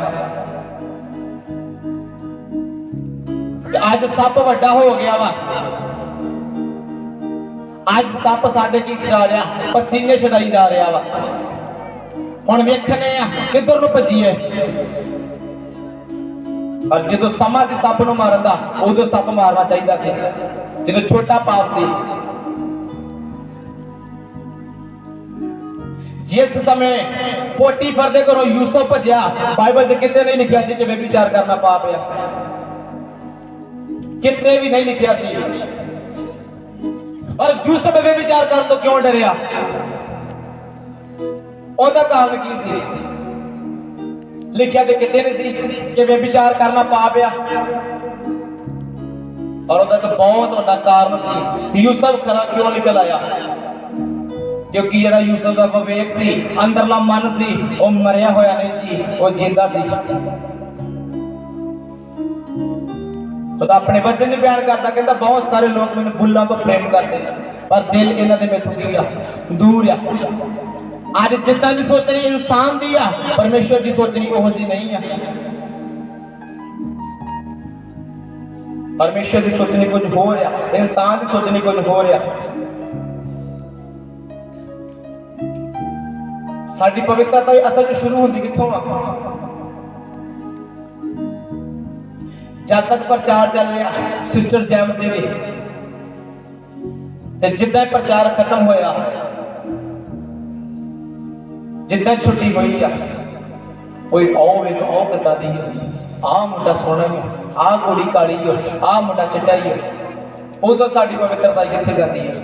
आज सप वड्डा हो गया वा, आज सप साडे की छड़ा रहा, पसीने छड़ाई जा रहा वा। हुण वेखने आ किधर नूं भजीए। और जो समा सी सप नूं मारन दा उदों सप मारना चाहिए सी, जो छोटा पाप सी। जिस समय पोटीफर दे घरों यूसुफ भजिया, बाइबल च किते नहीं लिखिया सी कि व्यभिचार करना पाप है, कितने भी नहीं लिखिया सी। और यूसुफ व्यभिचार करने तो क्यों डरिया? ओदा कारण की सी? लिखिया तो कितने नहीं सी कि व्यभिचार करना पाप है। और ओदा तो बहुत बड़ा कारण सी, यूसुफ खरा क्यों निकल आया? क्योंकि जेड़ा यूसुफ दा विवेक सी, अंदरला मन सी, वो मरिया होया नहीं सी, वो जिंदा सी। खुदा अपने वचन में बयान करता, कहता बहुत सारे लोग मैंने बुल्लां तो प्रेम करते हैं पर दिल इन्हां दे मैथों की आ दूर आ। आज जिद्दां दी सोचनी इंसान दी आ, परमेश्वर दी सोचनी ओहो जी नहीं आ। परमेश्वर दी सोचनी कुछ हो रहा, इंसान दी सोचनी कुछ हो रहा। साडी पवित्रता असल च शुरू होंदी कित्थों आ? जब तक प्रचार चल रहा सिस्टर जय मसीह दी, ते जिद्दां प्रचार खत्म होया, जिद्दां छुट्टी हुई आ, कोई आओ वेख आओ किदां दी आ मुंडा सोहना ही, आ कुड़ी काली है, आ मुंडा चिट्टा ही है। उदों साडी पवित्रता कित्थे जाती है?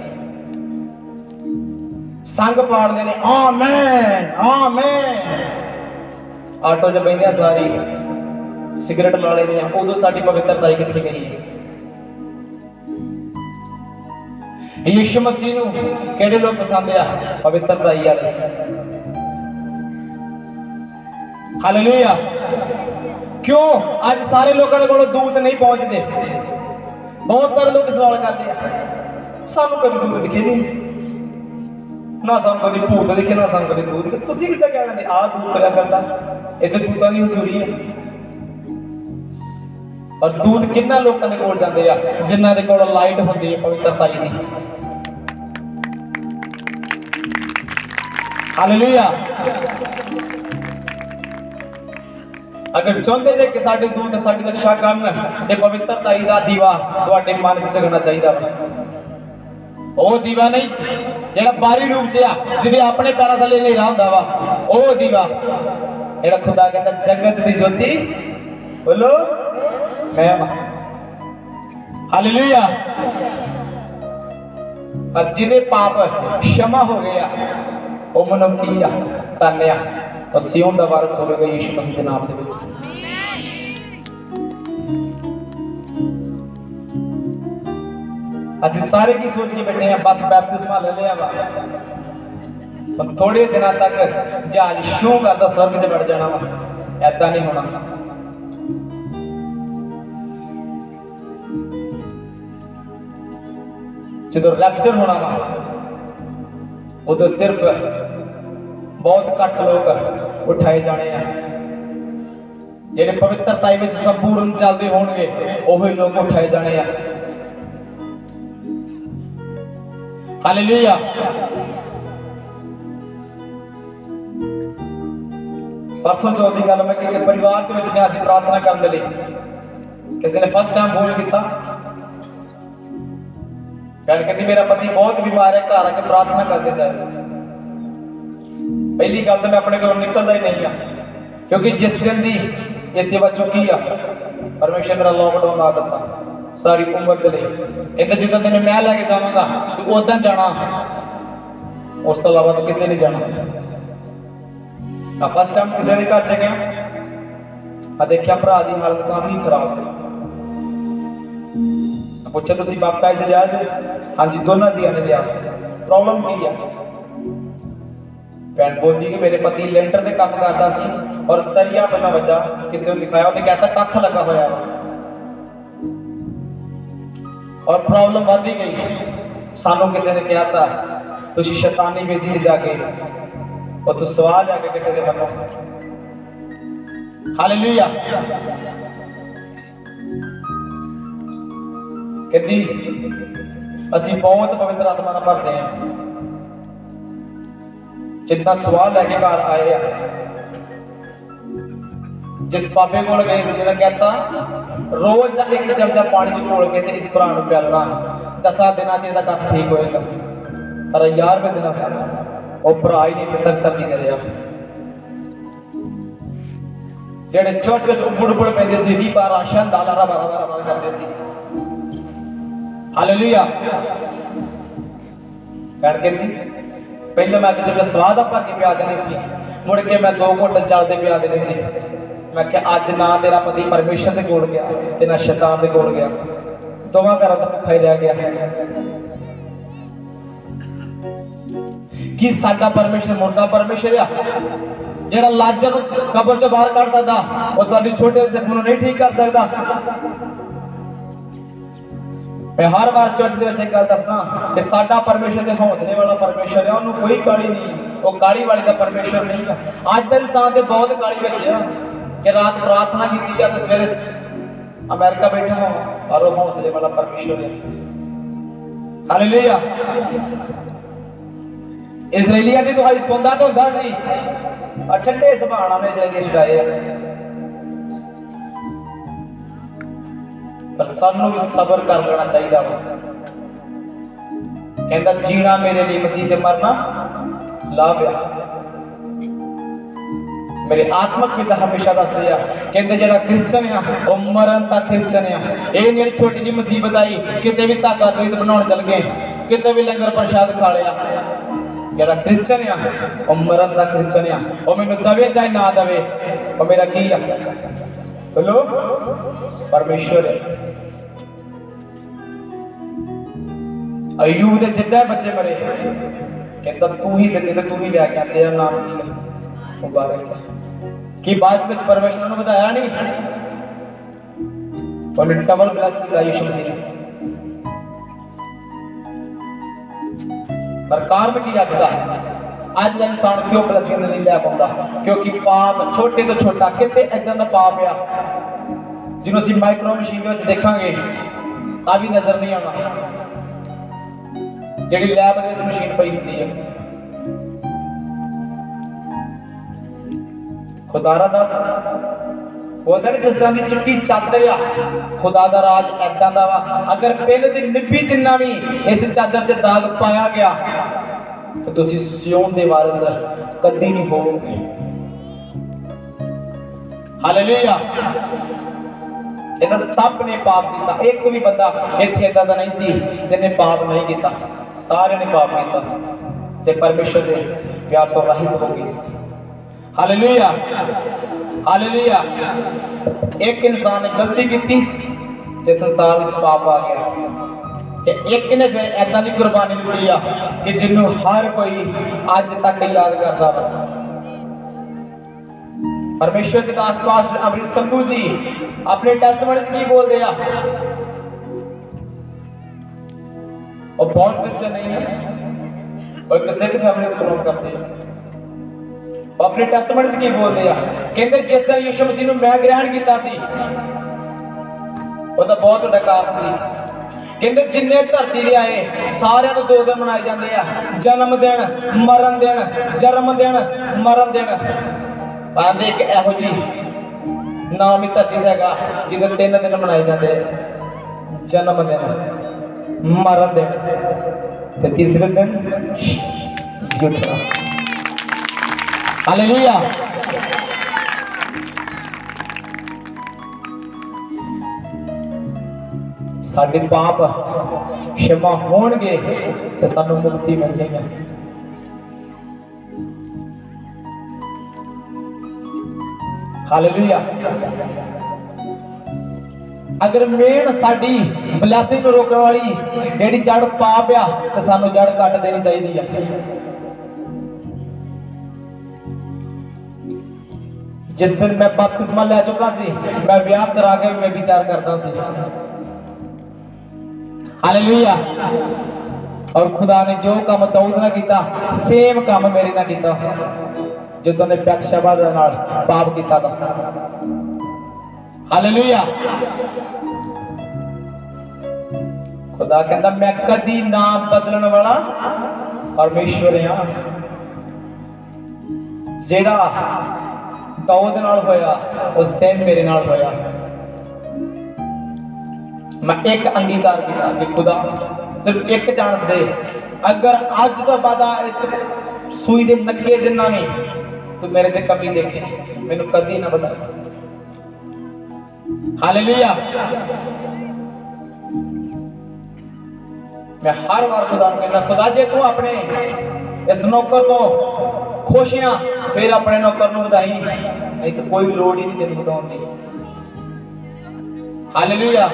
संग पाड़दे ने आमीन आमीन, आटो च बहिंदे सारी सिगरेट लाले ने, उदों साडी पवित्रता कित्थे गई है? यीशु मसीह नूं किहड़े लोग पसंद आ? पवित्रता ही वाले। हालेलुया। क्यों आज सारे लोगों को दूत नहीं पहुंचते? बहुत सारे लोग सवाल करते हैं, सानू कभी दूत दिखे नहीं, ना सानू कभी भूत दिखे, ना सानू कभी दूत दिखे। तुसीं किद्दां कह लेंदे आ दूत करिया करदा? इह ते दूतां दी हजूरी है। और दूत किन्ना लोगों के कोल जांदे आ जिन्हां दे कोल लाइट हुंदी है पवित्रता दी। हालेलुया। अगर चाहते जे कि साडे दूत साडी रक्षा करन ते पवित्रता दा दीवा तुहाडे मन च जगना चाहिदा वा। ਉਹ ਦੀਵਾ नहीं ਜਿਹੜਾ ਬਾਹਰੀ रूप च आ, ਜਿਹਦੇ ਆਪਣੇ ਪੈਰਾਂ ਥੱਲੇ ਹਨੇਰਾ ਹੁੰਦਾ ਵਾ, ਉਹ ਦੀਵਾ ਜਿਹੜਾ खुदा कहता जगत दी ज्योति बोलो मैं वा। हालेलुया। और जिहदे पाप क्षमा हो गया वो मनुखी आ धन्य आ, और सियोन दा वारिस होवेगा यीशु मसीह दे नाम दे विच। ਅਸੀਂ सारे की सोच के बैठे हैं बस बैप्तिस्मा ले लिया वा, थोड़े दिनों तक जहाज शू करता स्वर्ग च बैठ जाना वा। ऐदा नहीं होना। जो रैप्चर होना वा उदों सिर्फ बहुत घट लोग उठाए जाने हैं, जेडे पवित्रता में संपूर्ण चलते होंगे वही लोग उठाए जाने हैं। हालेलुया। परसों चौथ की गल मैं कि परिवार के विच गया सी प्रार्थना करने लई, किसी ने फर्स्ट टाइम फोन किया, भैन कहती मेरा पति बहुत बीमार है, घर आके प्रार्थना करके जाए। पहली गल तो मैं अपने घरों निकलता ही नहीं क्योंकि जिस दिन की ये सेवा चुकी आ परमेश्वर मेरा लॉकडाउन ला दिता सारी उम्र के लिए। कहते जिदा तेन मैं लैके जावांगा तू उदन जाना, उस तो अलावा तो कितने नहीं जाना। फर्स्ट टाइम किसी के घर च गया, देखा भरा की हालत काफी खराब है। पूछा तुम बैप्टाइज लिया जी? हाँ जी दोनों जिया ने लिया। प्रॉब्लम की है? भैन बोलती कि मेरे पति लेंटर से काम करता सी और सरिया पहला बचा किसी ने दिखाया, उन्हें कहता कख लगा होया और प्रॉब्लम बढ़ती गई। सानू किसी ने कहा था तुम शैतानी वेदी ते जाके और तू सवाल जाके किटे दे मनो। हालेलुया। कहती असी बहुत पवित्र आत्मा नाल भरते हैं, जितना सवाल लैके घर आए हैं। जिस बाबे को गए सी कहता रोज का एक चमचा पानी च घोल के इस भरा नूं पियालना, 10 दिनों च इहदा कफ ठीक होएगा। पर 11वें दिन वो भरा ही नहीं तरती दे रहा। जेडे चर्च में उबड़ उबड़ पैंदे सी, रीपा राशन दालारा बारा करते सी। हालेलुया। भैन कहती पहले मैं जब स्वाद भर के पिया देनी सी, मुड़ के मैं 2 घुट चलते पिया देनी सी। मैं क्या अज ना तेरा पति परमेश्वर के कोल गया ते ना शैतान के कोल गया, दोवां घरां दा भुखा ही रह गया। कि साडा परमेश्वर मुर्दा परमेश्वर आ जेड़ा लाजर नूं कब्र चों बाहर कढ सकदा, वो साडी छोटे जख्म नूं नहीं ठीक कर सकदा। मैं हर बार चर्च के एक गल दसना कि साडा परमेश्वर के हौसले वाला परमेश्वर है, उन्होंने कोई काली नहीं है, वो काली वाली का परमेश्वर नहीं है। अज का इंसान तो बहुत काली बचे कि रात प्रार्थना की तो सवेरे अमेरिका बैठा हो और वो हौसले वाला परमेश्वर है। हालेलुया। इजराइलिया की दुहाई सुनता तो होंदा सी और ठंडे सुभाण ने इजराइली छुड़ाए, पर सानू भी सबर कर लेना चाहिए। कहता जीना मेरे लिए मसीह ते मरना लाभ है। मेरे आत्मक पिता हमेशा दसदे आ, कहते जेड़ा क्रिश्चियन है वो मरण तक क्रिश्चियन है। ये नहीं छोटी जी मुसीबत आई किते भी धागा तुईत बनाउण चल गए, किते भी लंगर प्रसाद खा लिया। जेड़ा क्रिश्चियन है वो मरण तक क्रिश्चियन है। वो मैनू दवे चाहे ना दवे, वो मेरा की है बोलो परमेश्वर है। अयूब दे जिद्दां बच्चे मरे, कहता तू ही दिते ते तू ही ले गया, तेरा नाम की है मुबारक है। कि बाद में परमेश्वर ने बताया नहीं, उन्हें डबल ब्लेस किया यीशु मसीह ने। पर कारण की अज का इंसान क्यों ब्लेसिंग नहीं ले पाता? क्योंकि पाप छोटे तो छोटा कितने इदां दा पाप आ जिन्होंने असीं माइक्रो मशीन दे विच देखांगे आ भी नजर नहीं आना, जिहड़ी लैब दे विच मशीन पई हुंदी है। खुदारा दस बोलता कि जिस तरह की चिट्टी चादर आ खुदा दा राज ऐदां दा वा, अगर पिन दी निब्बी जिन्ना भी इस चादर च दाग पाया गया तो तुसीं सियोन दे वारिस कदी नहीं होवोगे। हालेलुया। इन्हां सब ने पाप किया, एक भी बंदा इत्थे इदां दा नहीं सी जिन्हें पाप नहीं किया, सारे ने पाप किया ते परमेश्वर दे प्यार तो रहित हो गए। हालेलुया। हालेलुया। एक इंसान ने गलती की ते संसार में पाप आ गया, ते एक ने फिर ऐदां दी कुर्बानी दी आ कि जिन्नू हर कोई अज तक याद करदा वा। परमेश्वर के दास पास अमृत संधू जी अपने टेस्टमनी की बोलते हैं, और बहुत कुछ नहीं है और किसी की फैमिली को बिलोंग करते हैं। अपने टेस्टमनी की बोलते हैं, कहते जिस दिन यीशु मसीह नूं मैं ग्रहण किया सी वो तो बहुत बड़ा कारण सी। कहते जिन्ने धरती दे आए सारे तो 2 दिन मनाए जाते हैं, जन्म दिन मरण दिन, जन्म दिन मरण दिन। ਆਂਦੇ ਇੱਕ ਇਹੋ ਜੀ ਨਾਮ ਹੀ ਧਰਤੀ ਤੇ ਹੈਗਾ ਜਿਹਦੇ 3 ਦਿਨ ਮਨਾਏ ਜਾਂਦੇ ਆ, ਜਨਮ ਦਿਨ, ਮਰਨ ਦਿਨ ਤੇ ਤੀਸਰੇ ਦਿਨ ਜੀ ਉੱਠਣਾ। ਹਾਲੇਲੂਇਆ। ਸਾਡੇ ਪਾਪ क्षमा होणगे ते सानू मुक्ति मिलनी है। हालेलुया। अगर मेन साडी ब्लैसिंग नूं रोकण वाली जेहड़ी जड़ पाप आ ते सानू जड़ कट देनी चाहिदी है। जिस दिन मैं बपतिस्मा लै चुका सी, मैं विआह करा के मैं विचार करता सी। हालेलुया। और खुदा ने जो काम दाऊद ने किया सेम काम मेरे ना किया जो ने बैतशेबा दे नाल पाप किया था। हालेलुया। खुदा कहता मैं कदी ना बदलने वाला परमेश्वर हां। जेड़ा दाऊद नाल होया वो सेम मेरे नाल होया। मैं एक अंगीकार किया कि खुदा सिर्फ एक चांस दे, अगर अज तो बाद सूई दे नक्के जिन्ना भी तू मेरे च कमी देखे मैनू कदी ना बता। हालेलुया। मैं हर बार खुदा नूं कहना खुदा जे तू अपने इस नौकर तो खुश हां फिर अपने नौकर नूं बधाई, नहीं तो कोई लोड़ ही नहीं तेनूं बधाउण दी। हालेलुया।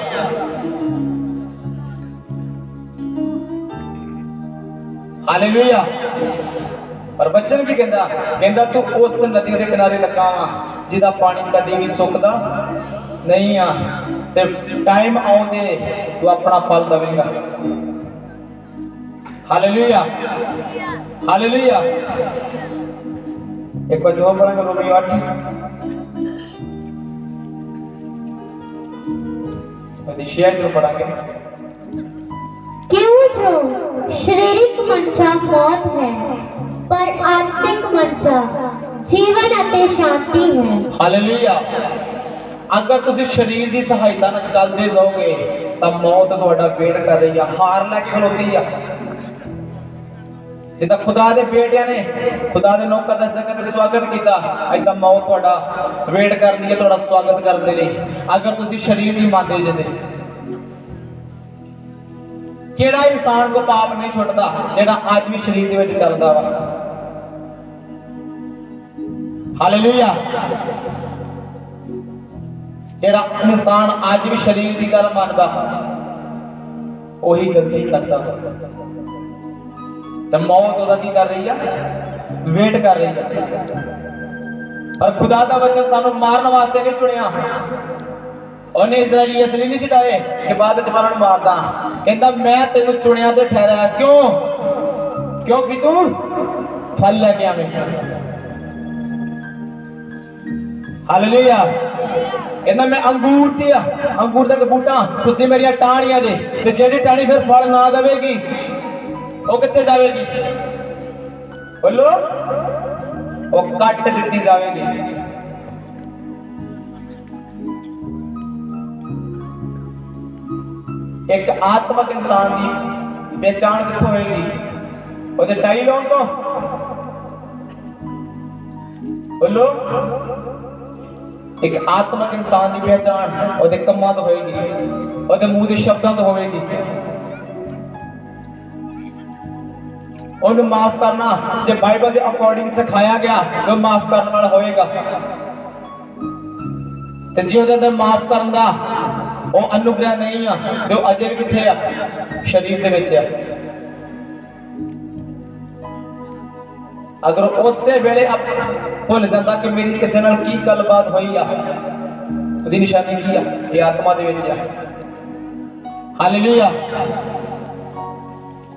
हालेलुया। पर बच्चन भी कहता तू उस नदी के किनारे लगा वा जिदा पानी कदी भी सुकदा नहीं आ ते टाइम आउंदे तू अपना फल देवेगा। हालेलुया। हालेलुया। एक बार जो पढ़ेंगे रोमी 8 तो पढ़ेंगे। क्यों जो शारीरिक मनसा मौत है पर आत्मिक मनसा जीवन अते शांति है। हालेलुया। अगर तुसी शरीर की सहायता नाल चलदे जाओगे तो मौत तुहाडा वेट कर रही है, हार लैके खलोती है। जिदा खुदा दे बेटियां ने खुदा दे नौकर दस जगह स्वागत किया, ऐदा मौत तुहाडा वेट करदी है, तुहाडा स्वागत करदे ने। अगर तुसी शरीर दी मानदे जे केड़ा इंसान को पाप नहीं छुटता जेड़ा आज भी शरीर दे विच चलदा वा। हालेलुया। जेड़ा इंसान आज भी शरीर दी गल मनदा वही गलती करता वा तो मौत ओदा की कर रही है, वेट कर रही है। पर खुदा दा वचन सानू मारन वास्ते नहीं चुनिया। उन्हें इजराइली इसलिए नहीं छुड़ाए कि बाद च मैं मारदा, कहंदा मैं तेनू चुनिया ते ठहराया क्यों, क्योंकि तू फल लेके आवे। हालेलुया। कहंदा मैं अंगूर दा बूटा तुसी मेरियां टाहणियां जे ते जेहड़ी टाहणी फिर फल ना देवेगी वो कित्थे जावेगी, बोलो वो कट दिती जावेगी। एक आत्मक इंसान की पहचान कित्थों होएगी, वो टाई लाउण तो, बोलो एक आत्मक इंसान की पहचान वो कम्मां तो होएगी, वो मूँह के शब्दों तो होएगी। उन्हें माफ करना जो बाइबल के अकॉर्डिंग सिखाया गया वो माफ करने वाला होएगा। ते जे उहदे अंदर माफ करन दा वो अनुग्रह नहीं है तो अजे भी किथे आ, शरीर दे विच आ। अगर उस वेले भुल जाता कि मेरी किसी नाल की गलबात हुई आ, उसदी निशानी की आ, ये आत्मा दे विच आ। हालेलुया।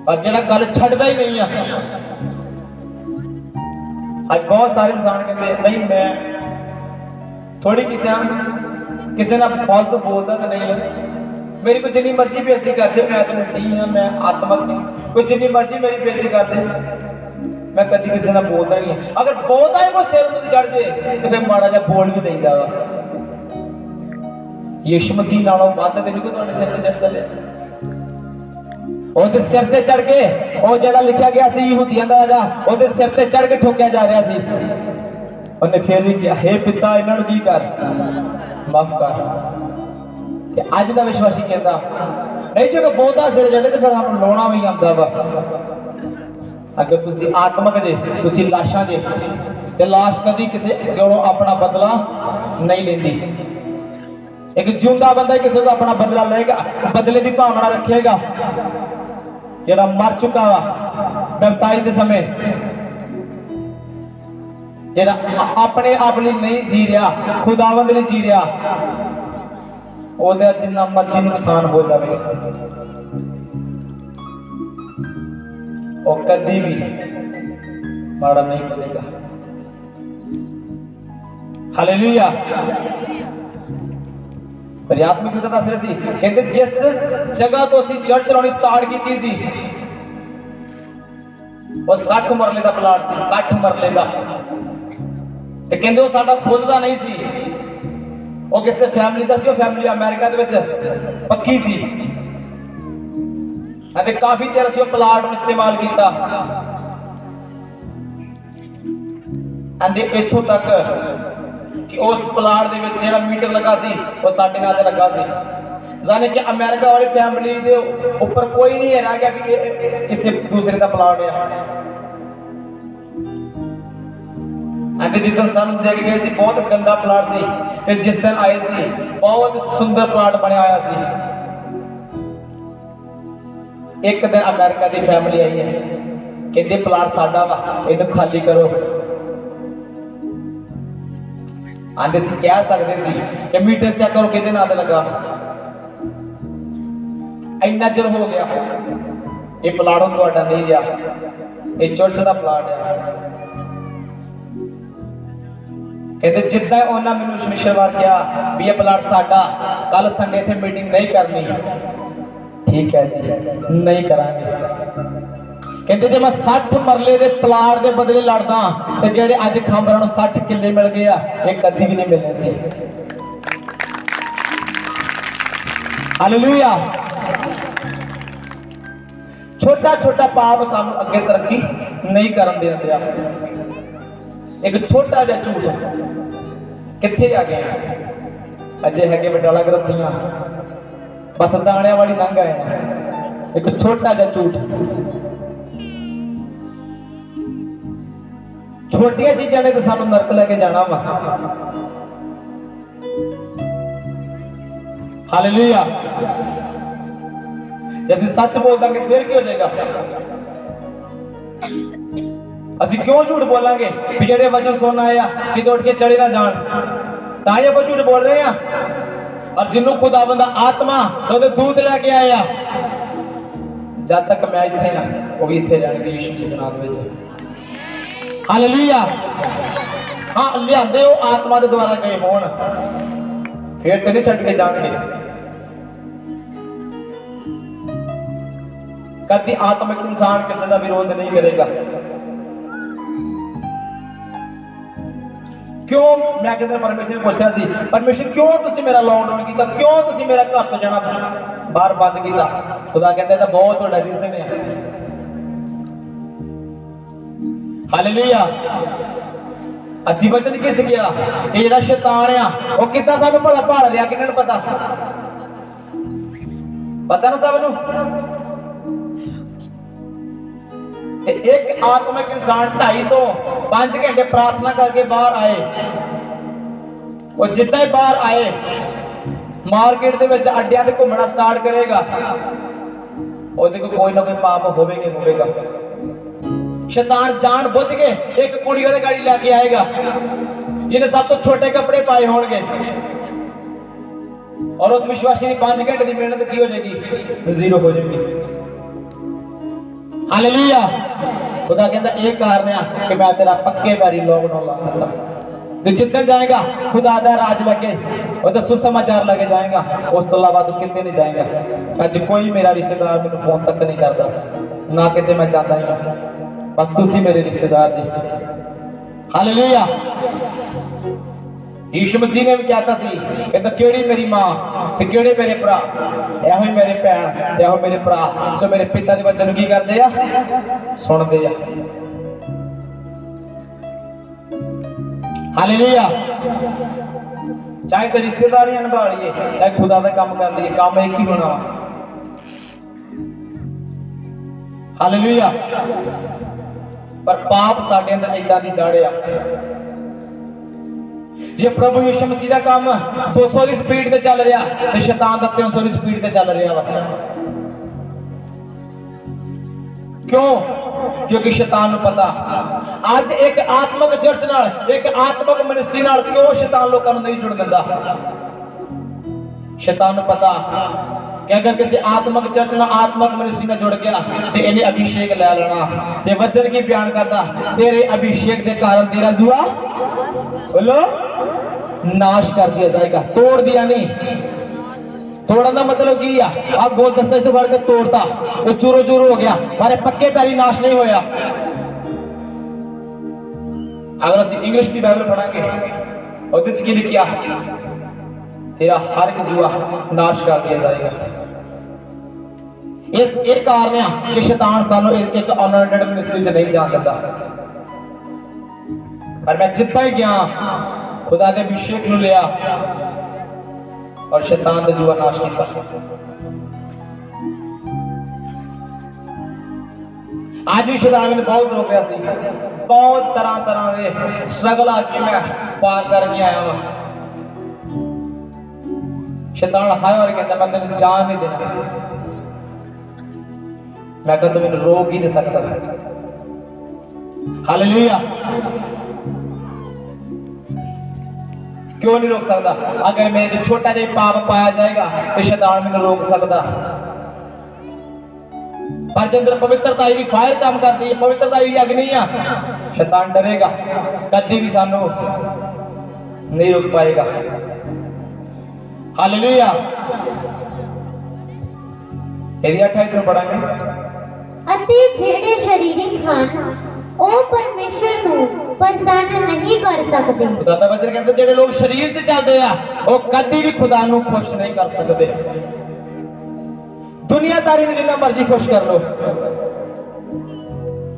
और जेड़ा गल छड्डदा ही नहीं है। आज बहुत सारे इंसान कहते नहीं मैं थोड़ी कितना किसी ने फालतू बोलता तो नहीं है, मेरी कोई जिन्नी मर्जी बेइज्जती कर दे, मैं तो मसीह हाँ, मैं आत्मक नहीं, कोई जिन्नी मर्जी मेरी बेइज्जती कर दे, मैं कभी किसी ने बोलता ही नहीं। अगर बोलता है कोई सिर उत्ते चढ़ जाए तो फिर माड़ा जा बोल भी देता वा। यीशु मसीह नालों वध ते नहीं कोई तुहाडे सिर ते चढ़ चले। ਉਹਦੇ ਸਿਰ ਤੇ ਚੜ ਕੇ ਉਹ ਜਿਹੜਾ ਲਿਖਿਆ ਗਿਆ ਸੀ ਯਹੂਦੀਆਂ ਦਾ ਰਾਜਾ ਉਹਦੇ ਸਿਰ ਤੇ ਚੜ ਕੇ ਠੋਕਿਆ ਜਾ ਰਿਹਾ ਸੀ। ਉਹਨੇ ਫਿਰ ਵੀ ਕਿਹਾ हे ਪਿਤਾ ਇਹਨਾਂ ਨੂੰ ਕੀ ਕਰ ਮਾਫ ਕਰ। ਤੇ ਅੱਜ ਦਾ ਵਿਸ਼ਵਾਸੀ ਕਹਿੰਦਾ ਨਹੀਂ ਜੇ ਬਹੁਤਾ ਸਿਰ ਜੜੇ ਤੇ ਫਿਰ ਸਾਨੂੰ ਲਾਉਣਾ ਵੀ ਆਉਂਦਾ ਵਾ। अगर तुसी आत्मक जे तुसी लाशां जे ते लाश कदी किसी कोलों अपना बदला नहीं लेंदी। एक जिंदा बंदा किसी को अपना बदला लेगा, बदले की भावना रखेगा। जेड़ा मर चुका वा बपताई के समय जेड़ा अपने आप लिए नहीं जी रहा, खुदावंद लिए जी रहा, ओहदा जिन्ना मर्जी नुकसान हो जाए और कभी भी माड़ा नहीं बोलेगा। हालेलुया। पर आत्मिक पिता दस रहे सी कहते जिस जगह तो असी चर्च चलानी स्टार्ट की सी वो 60 मरले का प्लाट सी, 60 मरले का। ते कहते वो साडा खुद का नहीं सी, वो किसी फैमिली का सी। वो फैमिली अमेरिका दे विच पक्की सी। अते काफी चिर असीं वो प्लाट नूं इस्तेमाल कीता। अते इत्थों तक कि उस प्लाट दे विच जिहड़ा मीटर लगा सी वो साडे नाल लगा सी। जाने कि अमेरिका वाली फैमिली दे ऊपर कोई नहीं रह गया भी किसी दूसरे का प्लाट है। अते जिस दिन सानूं दे के गए सी बहुत गंदा प्लाट सी ते जिस दिन आए सी बहुत सुंदर प्लाट बनया होया सी। एक दिन अमेरिका की फैमिली आई है, कहते प्लाट साडा वा, इनू खाली करो। आंदे सी कह सकते सी कि मीटर चेक करो किहदे नाल लगा। इन्ना चिर हो गया ये प्लाट हुण तुहाडा नहीं रहा, ये चर्च का प्लाट है। कहते जिद्दां उन्हां मैनूं शनिवार कहा भी ये प्लाट साडा, कल संडे इत्थे मीटिंग नहीं करनी। ठीक है जी, नहीं करांगे। कहते जे मैं 60 मरले दे प्लाट दे बदले लड़दा ते जेड़े अज खांबरां नूं 60 किले मिल गए ये कदी भी नहीं मिलने सी। हालेलुया। छोटा छोटा पाप सानू अगे तरक्की नहीं करन देंदा। एक छोटा जिहा झूठ कित्थे आ गया अजे है बटाला ग्रंथियां बस दाणियां वाली लंघ आए ना। एक छोटा जिहा झूठ, छोटिया चीजा ने तो सानू नरक लेके जाना वा। हालेलुया। जैसे सच बोल देंगे फिर क्या हो जाएगा? असी क्यों झूठ बोलेंगे भी जेडे वजन सोना आया कि उठ के चढ़े ना जान, तां ही झूठ बोल रहे हैं। और जिन्हों खुदावंद आत्मा तो दूत लैके आया, जब तक मैं इत्थे हां वो भी इत्थे रहणगे यीशु मसीह दे नाम विच। हालेलुया। हां लियांदे वो आत्मा दे द्वारा गए होण फिर ते नहीं छड्ड के जाणगे। कभी आत्मिक इंसान किसी का विरोध नहीं करेगा। क्यों मैं कहते परमेश्वर ने पूछ रहा सी परमेश्वर क्यों तुसी मेरा लॉकडाउन किया, क्यों तुसी मेरा घर तो जाना बाहर बंद किया? खुदा कहता है बहुत बड़ा रीजन है। हालेलुया। असी वचन किस गया ये जेड़ा शैतान आ वो कितना सानू भला भाल रहा किन्हां नूं पता? पता ना सब नूं। एक आत्मिक इंसान 2.5 तो 5 घंटे प्रार्थना करके बाहर आए, और जिद्दां ही बाहर आए मार्केट दे विच अड्डियां ते घूमना स्टार्ट करेगा, ओहदे कोई ना कोई पाप होवेगा। शैतान जान बुझ के एक कुड़ी ओहदे गाड़ी लेके आएगा जिन्हें सब तो छोटे कपड़े पाए होंगे, और उस विश्वासी की 5 घंटे की मेहनत की हो जाएगी, जीरो हो जाएगी। हालेलुया। खुदा कहता एक कारण है कि मैं तेरा पक्के पैरी लॉकडाउन ला देता। तो जितने जाएगा खुदा दा राज लगे वो तो सुसमाचार लगे जाएगा, उस तो अलावा तो कितने नहीं जाएगा। अज कोई मेरा रिश्तेदार मेरे फोन तक नहीं करता, ना कितने मैं चाहता ही बस तुसी मेरे रिश्तेदार जी। हालेलुया। यीशु मसीह ने भी कहता सी कहता केड़ी मेरी मां ते केड़े मेरे भरा, एहो ही मेरे भैन ते एहो मेरे भरा जो मेरे पिता दे वचन की करदे आ सुनदे आ। हालेलुया। चाहे तो रिश्तेदारियां निभालिए चाहे खुदा दा काम कर लिए, काम एक ही होना वा। हालेलुया। पर पाप साडे अंदर इदां दी चाड़िया, जे प्रभु यीशु मसीह दा काम 200 दी स्पीड ते चल रहा ते शैतान दा 300 दी स्पीड ते चल रहा वा। क्यों? क्योंकि शैतान नूं पता आज एक आत्मक चर्च नाल, एक आत्मक मिनिस्ट्री नाल क्यों शैतान लोकां नूं नहीं जुड़ दिंदा। शैतान नूं पता कि अगर किसी आत्मक चर्च नाल आत्मक मिनिस्ट्री नाल जुड़ गया ते इन्हें अभिषेक ले लेना ते वचन की बयान करदा तेरे अभिषेक के कारण तेरा जुआ बोलो नाश कर दिया जाएगा। तोड़ दिया नहीं, तोड़न का मतलब की आप गोलदस्ता इधर भर के तोड़ता वो चूरो चूरो हो गया, हमारे पक्के पैरी नाश नहीं होया। अगर असं इंग्लिश की बाइबल पढ़ांगे और की लिखिया तेरा हर एक जुआ नाश कर दिया जाएगा। इस एक कारण है कि शैतान सानू एक अनॉइंटेड मिनिस्ट्री से नहीं जान देता। पर मैं जितना ही गया खुदा दे अभिषेक नूं लिया और शैतान दा जुआ नाश किया। आज भी शैतान मैंने बहुत रोक रहा सी, बहुत तरह तरह के स्ट्रगल आज भी मैं पार करके आया हूं। शैतान हर बार कहता मैं तेन जान नहीं देना, मैं कहता मैंने रोक ही नहीं सकता। हालेलुया। क्यों नहीं रोक सकता? अगर मेरे जो छोटा जा पाप पाया जाएगा तो शैतान मैंने रोक सकता। पर जो अंदर पवित्रता की फायर काम करती है, पवित्रता की अग्नि है, शैतान डरेगा, कभी भी सानू नहीं रोक पाएगा। हालेलुया। यदि 28 पढ़ांगे अति जेड़े शरीरिक हन ਉਹ परमेश्वर ਨੂੰ प्रसन्न नहीं कर सकते। खुदा दा वचन कहता जेड़े लोग शरीर च चलदे आ ਉਹ कभी भी खुदा ਨੂੰ खुश नहीं कर सकते। दुनियादारी में जितना मर्जी खुश कर लो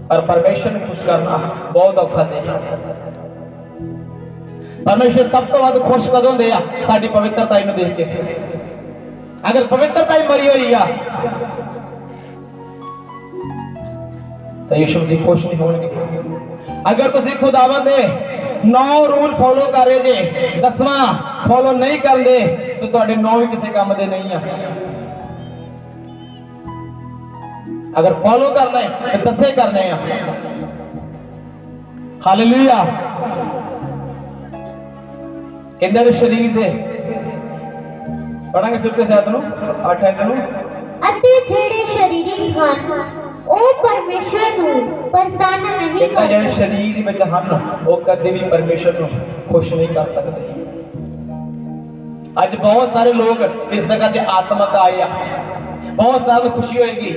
पर परमेश्वर ਨੂੰ खुश करना बहुत औखा है। परमेश्वर सब तो वध खुश कदों दे आ साडी पवित्रता ਨੂੰ देख के। अगर पवित्रता ही मरी हुई आ तो यीशु मसीह खुश नहीं होंगे। अगर तुसी खुदावंद दे 9 रूल फॉलो कर रहे जे 10वां फॉलो नहीं कर दे तो तुहाडे 9 भी किसी काम दे नहीं है। अगर फॉलो करना है तो 10 करने हैं। हालेलुया। इधर शरीर दे पढ़ांगे फिर तो शायद 8 अति जेड़े शरीरिक हन ਉਹ परमेश्वर ਨੂੰ प्रसन्न नहीं कर ਜਿਹੜੇ शरीर ਵਿੱਚ ਹਨ ਉਹ ਕਦੇ ਵੀ परमेश्वर ਨੂੰ खुश नहीं कर सकते। आज बहुत सारे लोग इस जगह ते आत्मक आए, बहुत सारी खुशी होएगी।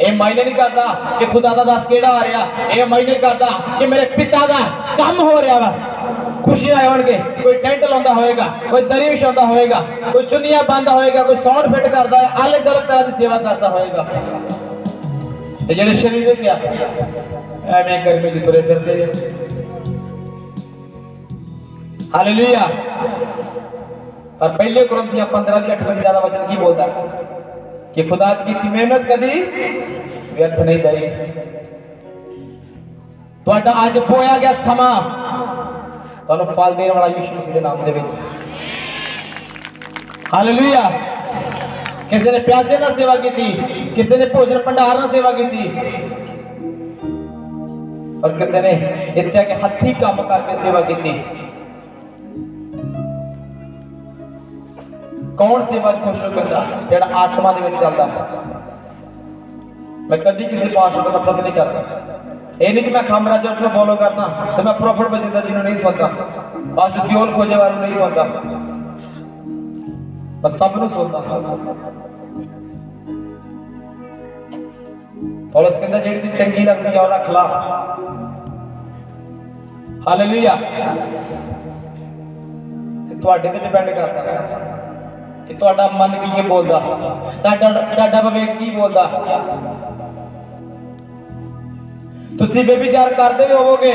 ये मायने नहीं करता कि खुदा दा दास केड़ा आ रहा, ये मायने करता कि मेरे पिता दा काम हो रहा वा। खुशी आए होंगे, कोई टेंट लांदा होएगा, कोई दरी विछांदा होएगा, कोई चुन्नियां बांधा होएगा, कोई साउंड फिट करता है, अलग अलग तरह की सेवा करता होएगा। जेड़े शरीर क्या एवें गर्मी च तुरे फिरदे। हालेलुया। पर पहले कुरिन्थियां 15:58 का वचन की बोलता है कि खुदा की मेहनत कभी व्यर्थ नहीं जाएगी। तुहाडा आज बोया गया समा तुहानू फल देने वाला यीशु मसीह के नाम दे विच। हालेलुया। किसी ने प्यासे ना सेवा की थी, किसी ने भोजन भंडार ना सेवा की थी और किसी ने इत्थे के हथी काम करके सेवा की थी। कौन सेवा च खुश होगा? जेड़ा आत्मा दे विच चलदा है। मैं कभी किसी पास्टर को नफरत नहीं करता। ये नहीं कि मैं खामरा चर्च में फॉलो करता तो मैं प्रॉफिट बजिंदर जी नहीं सुनता, पास्टर दियोल खोजे वालों नहीं सुनता, मैं सब सुनता। पौलुस कहता जेड़ी चीज चंगी लगती है रख ला। हालेलुया। ਤੁਹਾਡੇ ਤੇ ਡਿਪੈਂਡ ਕਰਦਾ ਕਿ ਤੁਹਾਡਾ ਮਨ ਕੀ ਬੋਲਦਾ, ਤੁਹਾਡਾ ਵਿਵੇਕ ਕੀ ਬੋਲਦਾ। ਤੁਸੀਂ ਬੇਵਿਚਾਰ ਕਰਦੇ ਵੀ ਹੋਵੋਗੇ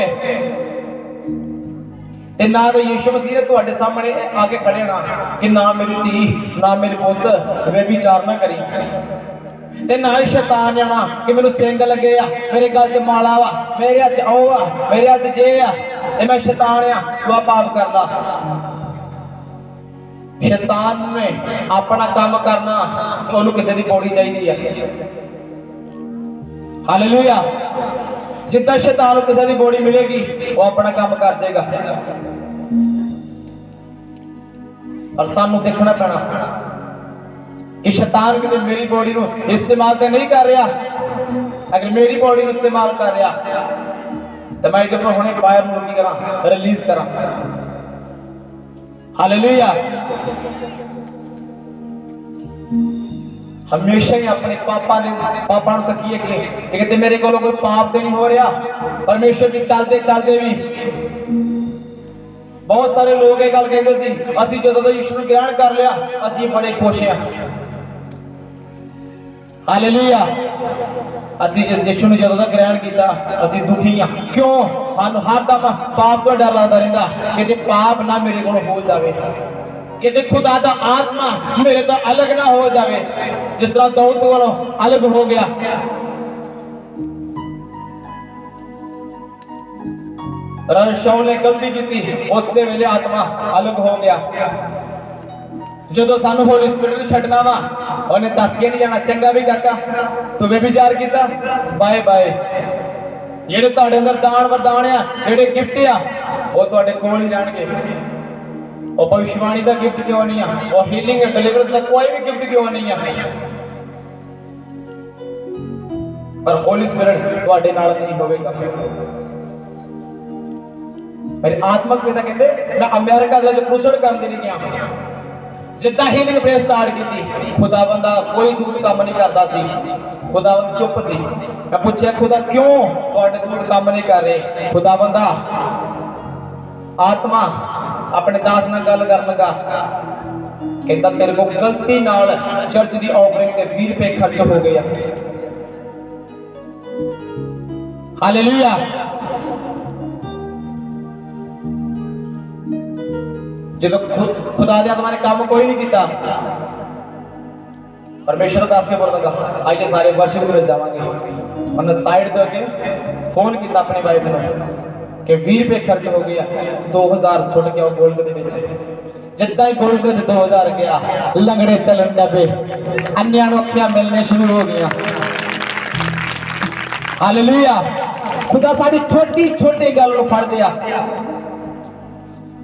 ਤੇ ਨਾ ਤਾਂ ਯੀਸ਼ੂ ਮਸੀਹ ਨੇ ਤੁਹਾਡੇ ਸਾਹਮਣੇ ਆ ਕੇ ਖੜੇ ਹੋਣਾ ਕਿ ਨਾ ਮੇਰੀ ਧੀ ਨਾ ਮੇਰੇ ਪੁੱਤ ਬੇਵਿਚਾਰ ਨਾ ਕਰੀ, ਤੇ ਨਾ ਹੀ ਸ਼ੈਤਾਨ ਨੇ ਆਉਣਾ ਕਿ ਮੈਨੂੰ ਸਿੰਗ ਲੱਗੇ ਆ, ਮੇਰੇ ਗਲ 'ਚ ਮਾਲਾ ਵਾ, ਮੇਰੇ ਹੱਥ 'ਚ ਉਹ ਆ, ਮੇਰੇ ਹੱਥ 'ਚ ਜੇ ਆ ਤੇ ਮੈਂ ਸ਼ੈਤਾਨ ਆ, ਤੂੰ ਆ ਪਾਪ ਕਰਦਾ। शैतान ने अपना काम करना तो उन्होंने किसी की पौड़ी चाहिए है। हालेलुया। जिद्दां शैतान को किसी की पौड़ी मिलेगी वो अपना काम कर जाएगा। और सानू देखना पैना कि शैतान किते मेरी बॉडी को इस्तेमाल तो नहीं कर रहा। अगर मेरी बॉडी को इस्तेमाल कर रहा तो मैं इहदे पर हुणे फायर नूर की करा रिलीज करा। हालेलुया। हमेशा ही अपने पापा नूं तकीए कि कहते मेरे कोलों कोई पाप तो नहीं हो रहा। परमेश्वर जी चलते चलते भी बहुत सारे लोग ये गल कहते सी असीं जदों दा यीशु नूं ग्रहण कर लिया असीं बड़े खुश हैं। हालेलुया। असीं यीशु नूं जदों दा ग्रहण किया असीं दुखी हाँ। क्यों? सानूं हरदम पाप तो डर लगता रहिंदा कि पाप ना मेरे कोलों हो जाए, कि खुदा दा आत्मा मेरे तो अलग ना हो जाए, जिस तरह दाऊद कोलों अलग हो गया। शाऊल ने गलती की, उस वेले आत्मा अलग हो गया। जो सानू होली स्पिरिट छड्डना वा उन्हें दस के नहीं जाना चंगा भी काका तू बेविचार किया बाय बाय। जेडे तुहाडे अंदर दान वरदान आ जेडे गिफ्ट आ वो तुहाडे कोल ही रहणगे। और भविष्यवाणी का गिफ्ट क्यों नहीं है, और हीलिंग डिलीवरेंस का कोई भी गिफ्ट क्यों नहीं है, पर होली स्पिरिट तुहाडे नाल नहीं होवेगा। मेरे आत्मक पिता कहते मैं अमेरिका दे विच क्रूसेड करन नहीं गया। जिद्दां हीलिंग प्रेयर स्टार्ट की खुदावंद दा कोई दूत काम नहीं करता सी, खुदावंद चुप सी। मैं पूछया खुदा क्यों तुहाडे दूत काम नहीं कर रहे? खुदावंद दा आत्मा अपने दास नाल गल करन लगा कहता तेरे को गलती नाल चर्च दी ऑफरिंग ते 20 रुपए खर्च हो गया। हालेलुया। जो खुदा दे आत्मा ने काम कोई नहीं किया, परमेश्वर दास के बोल लगा आइए सारे वर्शिप में जावांगे। उन्होंने साइड दे के फोन किया अपनी वाइफ ने कि 20 रुपए खर्च हो गया, 2000 सुट के गोल्ड के विच। जिद्दां ही गोल्ड विच 2000 गया लंगड़े चलन लगे, अन्यां नूं अखियां मिलने शुरू हो गई। हालेलुया। खुदा साडी छोटी छोटी गल नूं फड़ दिया।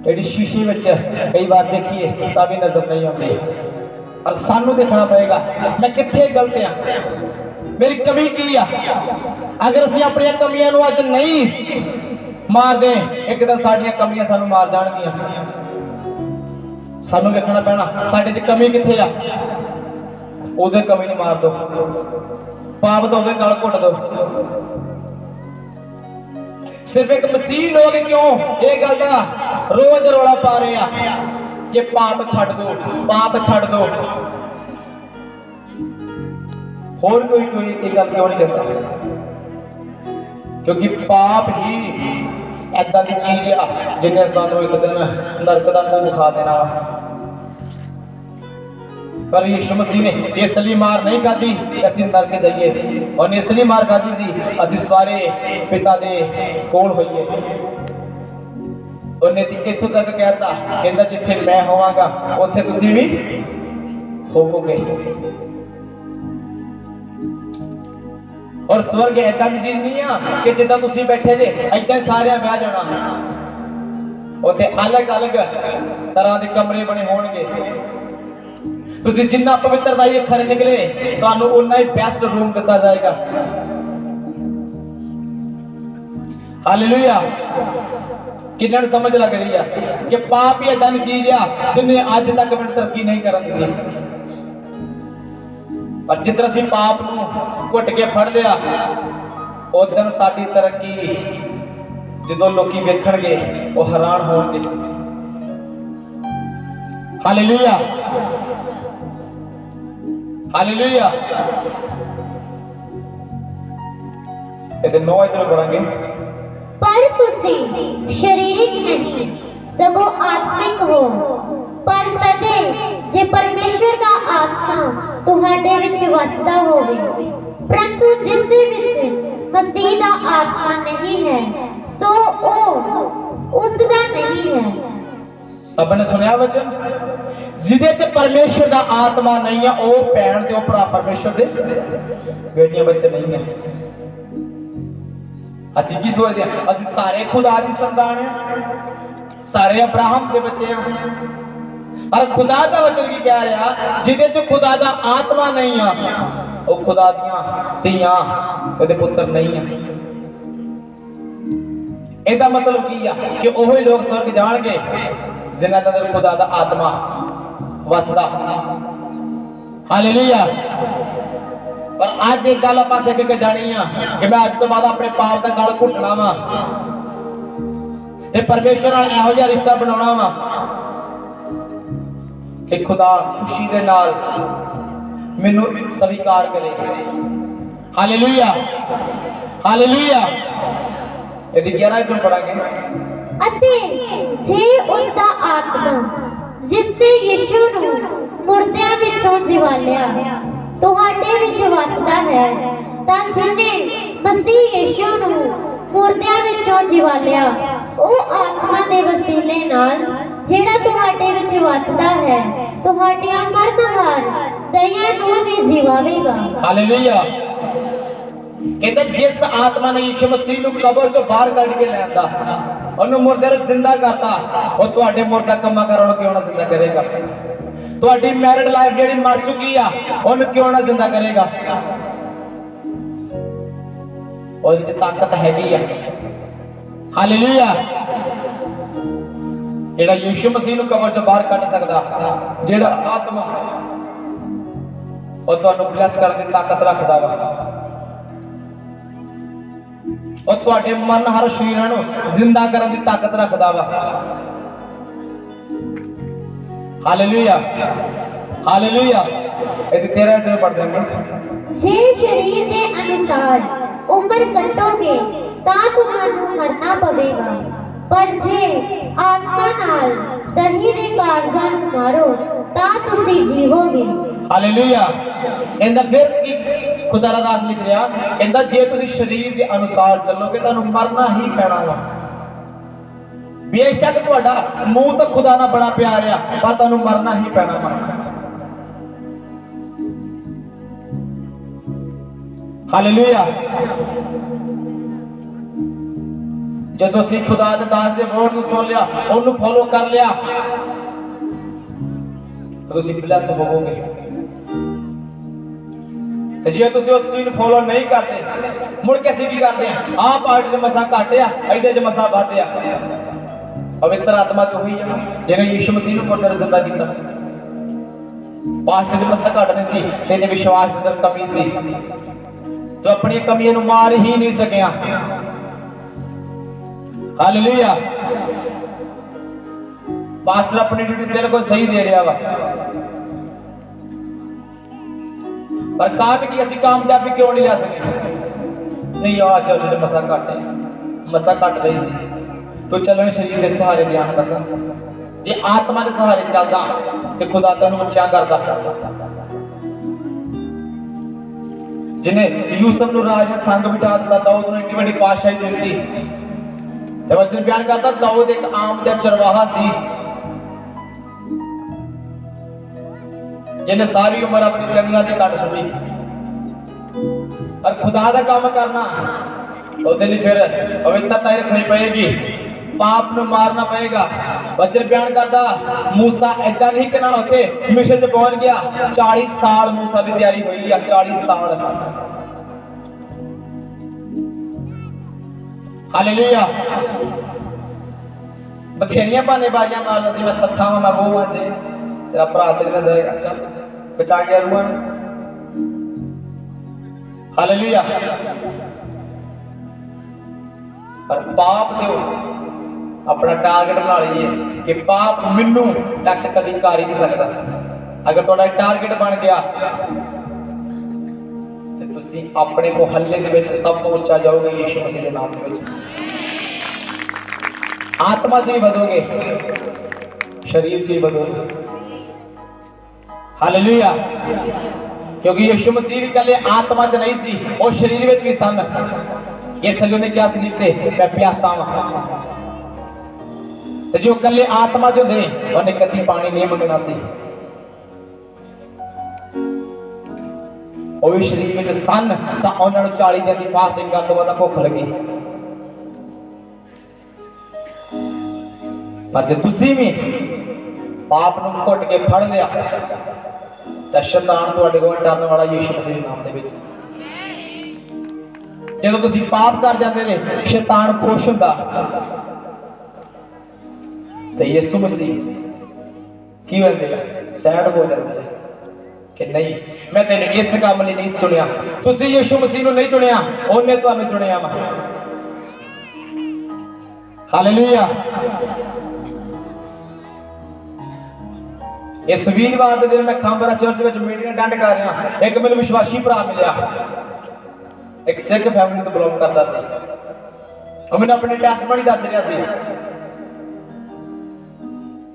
एडी शीशे में कई बार देखिए तभी नजर नहीं आती, और सानू देखना पड़ेगा मैं कितने गलत हाँ, मेरी कमी की है। अगर असीं अपनी कमियां नूं अज नहीं मार दे एक दिन साडियां कमियां सानू मार जाणगियां। सानू देखना पैना साडे च कमी कित्थे आ, ओदे कमी नूं मार दो, पाप तो ओदे गल घुट दो। सिर्फ एक मसीह लोग क्यों ये गल का रोज रौला पा रहे हैं कि पाप छड्ड दो, पाप छड्ड दो। होर कोई ये गल क्यों नहीं करता? क्योंकि पाप ही ऐसा की चीज है जिन्हें सानू एक दिन नरक का मुंह खा देना। पर यीशु मसीह ने इसलिए मार नहीं खाधी असीं नरक जाइए, और इसलिए मार खाधी सी असीं सारे पिता दे कोल होइए। उन्हें इत्थों तक कहता कहता जिथे मैं होवांगा उत्थे तुसीं भी होवोगे। और स्वर्ग ऐसा की चीज नहीं है कि जिद्दां तुसीं बैठे जे ऐदां सारे बह जाना। उत्थे अलग अलग तरह के कमरे बने होणगे। तुसीं जिन्ना पवित्रताई खरे निकले तुहानूं उन्ना ही बेस्ट रूम दिता जाएगा। हालेलुया। किन्ना नूं समझ लग रही है कि पाप ही ऐसा चीज है जिन्हें अज तक मैंने तरक्की नहीं करन दी। पर जितना सी पाप नूं घुट के फड़ लिया उस दिन साडी तरक्की जो लोग वेखणगे वो हैरान होणगे। Hallelujah hallelujah. ये 9 इधर पढ़ेंगे। पर तुसी शरीरिक नहीं सगों आत्मिक हो, पर तदे जे परमेश्वर का आत्मा तुहाडे विच वसदा होवे, परंतु जिस दे विच मसीह दा आत्मा नहीं है सो ओ उसदा नहीं है। सबने सुनिया वचन, जिदे च परमेश्वर दा आत्मा नहीं है ओ भैन ते ओ भरा परमेश्वर दे बेटियां बच्चे नहीं है। ਅਸੀਂ ਕੀ ਸੋਚਦੇ ਆ? ਅਸੀਂ ਸਾਰੇ ਖੁਦਾ ਦੀ ਸੰਤਾਨ ਆ, ਸਾਰੇ ਅਬਰਾਹਮ ਦੇ ਬੱਚੇ ਆ। ਪਰ ਖੁਦਾ ਦਾ ਵਚਨ ਕੀ ਕਹਿ ਰਿਹਾ? ਜਿਹਦੇ ਚ ਖੁਦਾ ਦਾ ਆਤਮਾ ਨਹੀਂ ਆ ਉਹ ਖੁਦਾ ਦੀਆਂ ਧੀਆਂ ਉਹਦੇ ਪੁੱਤਰ ਨਹੀਂ ਆ। ਇਹਦਾ ਮਤਲਬ ਕੀ ਆ ਕਿ ਉਹੀ ਲੋਕ ਸਵਰਗ ਜਾਣਗੇ ਜਿਨ੍ਹਾਂ ਦੇ ਅੰਦਰ ਖੁਦਾ ਦਾ ਆਤਮਾ ਵਸਦਾ। ਹਾਲੇਲੂਇਆ। पर आज एक गल आपां सिख के जानी आ कि मैं अज तो बाद अपने पाप का गल घुटना वा ते परमेश्वर नाल इहो जिहा रिश्ता बनाउणा वा कि खुदा खुशी दे नाल मैनू स्वीकार करे। Hallelujah hallelujah. यदि 11 इधर पढ़ांगे। अते जे उस दा आत्मा जिस ते यीशु नूं मुर्दियां विचों जिवालिया तुहाडे विच वसदा है, तां जिन्ने मसीह यीशु नूं मुर्दियां विचों जिवालिया ਉਹ आत्मा दे वसीले नाल ਜਿਹੜਾ ਤੁਹਾਡੇ ਵਿੱਚ ਵਸਦਾ ਹੈ ਤੁਹਾਡੀਆਂ ਮਰਦਹਾਰ ਦਇਆ ਨੂੰ ਵੀ ਜਿਵਾਵੇਗਾ। ਹਾਲੇਲੂਇਆ। ਕਹਿੰਦਾ ਜਿਸ ਆਤਮਾ ਨੇ ਯਿਸੂ ਮਸੀਹ ਨੂੰ ਕਬਰ ਚੋਂ ਬਾਹਰ ਕੱਢ ਕੇ ਲਿਆਂਦਾ, ਉਹਨੂੰ ਮੁਰਦੇ ਨੂੰ ਜ਼ਿੰਦਾ ਕਰਤਾ, ਉਹ ਤੁਹਾਡੇ ਮੁਰਦਾ ਕੰਮਾਂ ਕਰਨ ਨੂੰ ਕਿਉਂ ਨਾ ਜ਼ਿੰਦਾ ਕਰੇਗਾ? ਤੁਹਾਡੀ ਮੈਰਿਡ ਲਾਈਫ ਜਿਹੜੀ ਮਰ ਚੁੱਕੀ ਆ ਉਹਨੂੰ ਕਿਉਂ ਨਾ ਜ਼ਿੰਦਾ ਕਰੇਗਾ? ਉਹਦੇ ਵਿੱਚ ਤਾਕਤ ਹੈਗੀ ਆ। ਹਾਲੇਲੂਇਆ। ਜਿਹੜਾ ਯਿਸੂ ਮਸੀਹ ਨੂੰ ਕਬਰ ਚੋਂ ਬਾਹਰ ਕੱਢ ਸਕਦਾ, ਜਿਹੜਾ ਆਤਮਾ ਉਹ ਤੁਹਾਨੂੰ ਬਲੈਸ ਕਰਨ ਦੀ ਤਾਕਤ ਰੱਖਦਾ ਵਾ, ਉਹ ਤੁਹਾਡੇ ਮਨ ਹਰ ਸ਼ਰੀਰਾਂ ਨੂੰ ਜ਼ਿੰਦਾ ਕਰਨ ਦੀ ਤਾਕਤ ਰੱਖਦਾ ਵਾ। Hallelujah hallelujah. ये 13 इधर पढ़ देंगे। जे शरीर के अनुसार उम्र कटोगे ता तुहानू मरना पवेगा, पर जे आत्मा नाल दही दे कारजां नू मारो ता तुसी जीवोगे। हालेलुया। इंदा फिर की खुदा दा दास लिख रहा, इंदा जे तुसी शरीर के अनुसार चलोगे तानू मरना ही पैना वा। बेशक तुहाडा मुंह तो खुदा नाल बड़ा प्यार आ, पर तुहानू मरना ही पैना वा। हालेलुया। जदों असीं खुदा दे दास दे वर्ड नूं सुन लिया, ओनू फॉलो कर लिया, तो तुसीं ब्लेस होवोगे। ते जे तुसीं उस चीज़ नूं फॉलो नहीं करते, मुड़ के असीं की करदे आ, आह पार्टी दे मसा घट आ, इहदे च मसा वध आ। पवित्र आत्मा तो हुई है जिन्हें यीशु मसीह ने मुर्दे जिंदा किया। पास्टर दी मसा घट नहीं सी, तेरे विश्वास के अंदर कमी सी, तो अपनी कमियों नूं मार ही नहीं सकिया। हालेलुया। पास्टर अपनी ड्यूटी बिल्कुल सही दे रहा वा, पर कारण की असीं कामयाबी क्यों नहीं ला सके? नहीं आ चल जे मसा घट है, मसा घट रही सी, तो चलन शरीर के सहारे दिया तक जे आत्मा के सहारे चलदा ते खुदा तैनूं बख्शिया करदा। जिन्हें यूसुफ नूं राज ने संग बिठा दिता, दाऊद नूं इतनी बड़ी बादशाही दे दित्ती, ते वचन बयान करदा दाऊद एक आम जिहा चरवाहा सी जिन्हें सारी उम्र अपनी जंगलां च कट छुड़ी, पर खुदा दा काम करना ਉਹਦੇ ਲਈ फिर पवित्रता रखनी पएगी, पाप ਨੂੰ मारना पएगा। वचन बयान करदा मूसा ऐदा नहीं कि ना होते मिस्र च पहुंच गया, 40 साल मूसा की तैयारी हुई है, 40 साल। हालेलुया। बथेरियां बहानेबाजियां मारदा सी, मैं थत्था मैं वो हां जे तेरा भरा तेरे नाल जाएगा, चल बचा के रूहां। हालेलुया। पर पाप दे अपना टारगेट बना लीए कि पाप मैनू टच कभी कर ही नहीं सकता। अगर थोड़ा टारगेट बन गया तो तुसी अपने मुहल्ले दे विच सब तो उच्चा जाओगे यीशु मसीह के नाम में। आत्मा च ही बदोगे, शरीर च ही बदोगे। हालेलुया। क्योंकि यीशु मसीह भी कले आत्मा च नहीं सी, और शरीर में भी सन। इसलिए उन्हें क्या लिखते, मैं प्यासा वा। जो कले आत्मा जो दे उन्हें कभी पानी नहीं मंगना सी। वो भी शरीर में सन तो उन्होंने 40 दिन की फास्टिंग कर तो बाद भुख लगी। पर जो तुसी भी पाप नूं घुट के फड़ लिया तो शैतान तुहाडे कोल डरन वाला यीशु मसीह नाम दे विच। जदों तुसी पाप कर जाते ने शैतान खुश हुंदा तो यीशु मसीह की होंदे सैड हो जाते हैं कि नहीं मैं तेन इस काम लिए नहीं सुनिया। तुसी यीशु मसीह नूं नहीं चुनिया, उन्हें तुहानूं चुनिया वा। हालेलुया। इस वीरवार के दिन मैं खांबरा चर्च में मीटिंग अटेंड कर रहा। एक मैंने विश्वासी भरा मिलिया, एक सिख फैमिली तो बिलोंग करता सी। और मैंने अपनी टेस्टमनी दस रहा सी।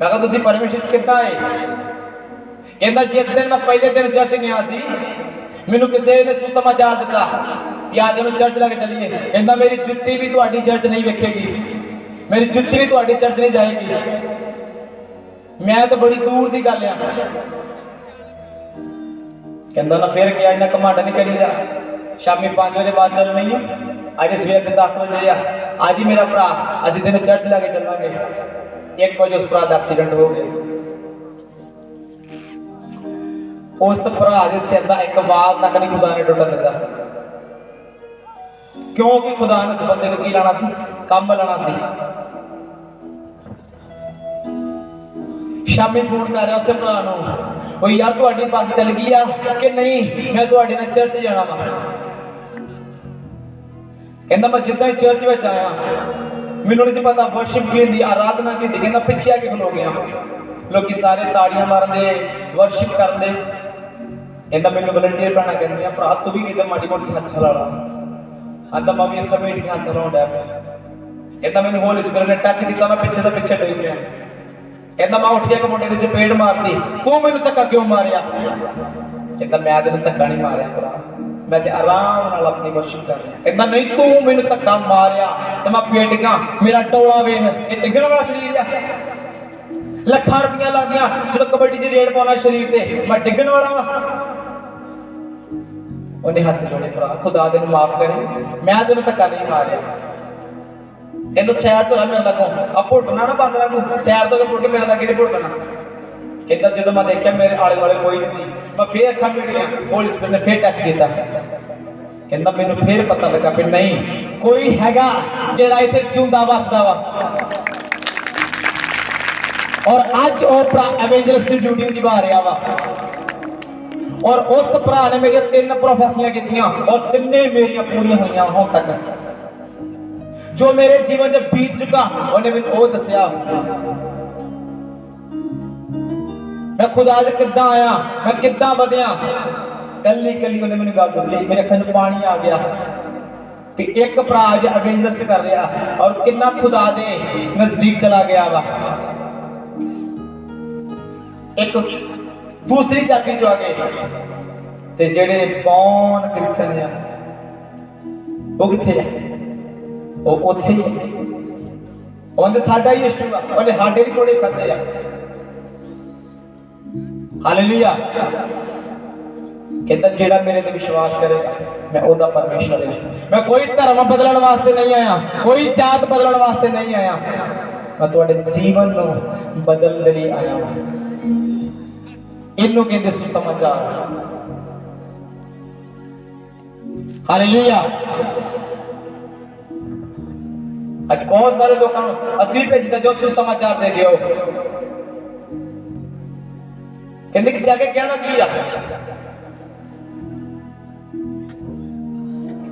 मैं कहा तुसी परमेश्वर कितना है? कहता जिस दिन मैं पहले दिन चर्च गया सी मैनू किसी ने सुसमाचार दिता कि आज तेन चर्च लैके चलीए। कहता मेरी जुत्ती भी तुहाडी चर्च नहीं वेखेगी, मेरी जुत्ती भी तुहाडी चर्च नहीं जाएगी। मैं तो बड़ी दूर की गल आ। कहता ना फिर क्या इन्ना घमंड नहीं करीदा। शामी 5 बजे बाद चल नहीं है, अज सवेर के 10 बजे आ। अज ही मेरा भरा असीं तेन चर्च लैके चलांगे। 1 बजे उस भरा का एक्सीडेंट हो गया। उस भरा के सिर का एक वाल तक नहीं खुदा ने टुटन दिता, क्योंकि खुदा ने उस बंदे को की लाना सी, काम लाना सी। शामी फोन कर रहा उस भरा नूं, ओ यार तुहाडी बस चल गई आ कि नहीं, मैं तुहाडे नाल चर्च जाना वा। कहंदा मैं जिद्दां ही चर्च में आया मैनूं नहीं पता वर्शिप की होंदी, आराधना की होंदी। कहंदा पिछे आके खलो गया, लोग सारे ताड़ियां मारदे वर्शिप करदे। कहंदा मैनूं वलंटियर भैणां कहंदियां भरा तू भी किते माड़ी मोटी हत्थ ला ला। आंदा मैं भी अखां मीट के हत्थ लाउण डै पिया। कहंदा मैनूं होली स्पिरिट ने टच किया, मैं पिछे तो पिछे डोई पिया। कहंदा मैं उठ के एक मुंडे दे चपेड़ मारती, तू मैनूं धक्का क्यों मारिया? कहंदा मैं तेनूं धक्का नहीं मारिया भरा, मैं ते आराम नाल अपनी वर्शिप कर रहा। कहंदा नहीं तू मैनूं धक्का मारिया ते मैं फिर डिगा, मेरा डोला वेख, ये डिगण वाला शरीर आ। लाखां रुपया लग गया जो कबड्डी दी रेड पाना शरीर ते, मैं डिगण वाला वा। उन्हें हाथ जोड़े भरा खुदा तेन माफ करे, मैं तेन धक्का नहीं मारिया। कहंदा सैर तो रहा मेरे लगो अब भुड़कना ना बंद रखू, सैर तो भुड़ के मेरे लगे नहीं भुड़कना। कहंदा जो मैं देखा मेरे आले वाले कोई नहीं सी, मैं फिर अखां मीटियां होली स्पिरिट ने फिर टच किया। कहंदा मैनूं फिर पता लगा कि नहीं कोई हैगा जिहड़ा इत्थे जिउंदा वसदा वा। और अज वो भरा एवेंजलिस्ट की ड्यूटी निभा रहा वा। और उस भरा ने मेरी 3 प्रोफेसियां कीतियां और 3 मेरियां पूरी हुई हुण तक। जो मेरे जीवन में बीत चुका उन्हें मैनूं वो दस्सिया। मैं खुदा च किद्दां आया, मैं किद्दां वधिया, कली कली उन्हें मैनूं गल दस्सी। मेरे अखां च पानी आ गया कि एक भरा जो एवेंजलिस्ट कर रहा और कितना खुदा दे नजदीक चला गया वा। एक दूसरी जाति चो आ गए ते जेड़े बॉर्न क्रिश्चियन आ वो किथे है? वो उत्थे ही है। साडा ही यीशु आ, उन्हें साडे भी कोड़े खाते आ। हालेलुया। कहता जेड़ा मेरे ते विश्वास करेगा मैं ओदा परमेश्वर है। मैं कोई धर्म बदलने वास्ते नहीं आया, कोई जात बदलने वास्ते नहीं आया, मैं तुहाडे जीवन नूं बदलने लई आया हां। इन्नू कहते सुसमाचार। हालेलुया। आज बहुत सारे लोगों को असी भेजता जो सुसमाचार दे गए हो, कहते जाके कहना की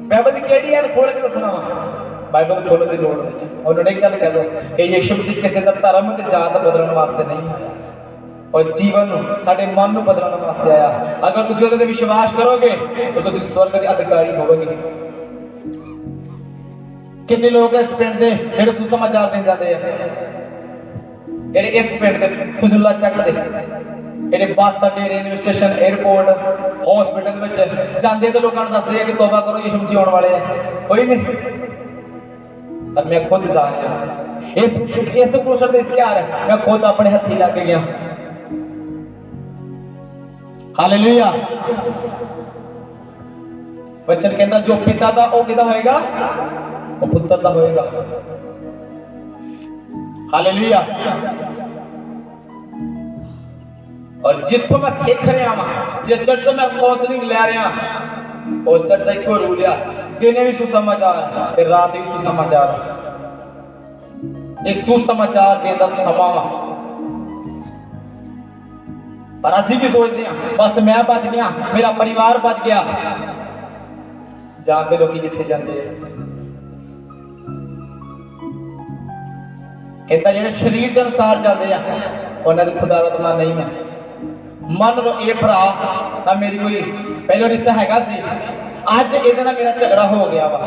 बाइबल की केड़ी है खोल के दसना वा बाइबल खोलने की लोड़ नहीं है। उन्होंने एक गल कह दो कि यीशु मसीह किसी का धर्म ते जात बदलने वास्ते नहीं और जीवन साडे मन नूं बदलने वास्ते आया। अगर तुसीं उहदे ते विश्वास करोगे तो तुसीं स्वर्ग के अधिकारी होवोगे। कितने लोग इस पिंड दे जेहड़े सुसमाचार देन जाते हैं, जेहड़े इस पिंड दे फजूला चक दे जेहड़े बस अड्डे रेलवे स्टेशन एयरपोर्ट हॉस्पिटल विच जांदे ते लोकां नूं दसदे कि तौबा करो यीशु मसीह आउण वाले हैं, कोई नहीं। पर मैं खुद जा रहा इस क्रूसर दे इश्तिहार मैं खुद अपने हत्थी लैके गया। हालेलुया। बच्चन कहता जो पिता दा ओ किदा होएगा, वो पुत्र दा होएगा। हालेलुया। और जिथों मैं सीख रहा हाँ, जिस चर्च तो मैं काउंसलिंग लै रहा उस चर्च का एक रूल आ, दिने भी सुसमाचार ते रात भी सुसमाचार। इस सुसमाचार देने का समा वा। पर असीं भी सोचते हैं बस मैं बच गया, मेरा परिवार बच गया। जानते लोग जिथे जाते हैं कहता जो शरीर के अनुसार चलते हैं उन्हें खुदा का मन नहीं है। मन लो ये भरा ना मेरी कोई पहले रिश्ता हैगा सी, अज ये मेरा झगड़ा हो गया वा।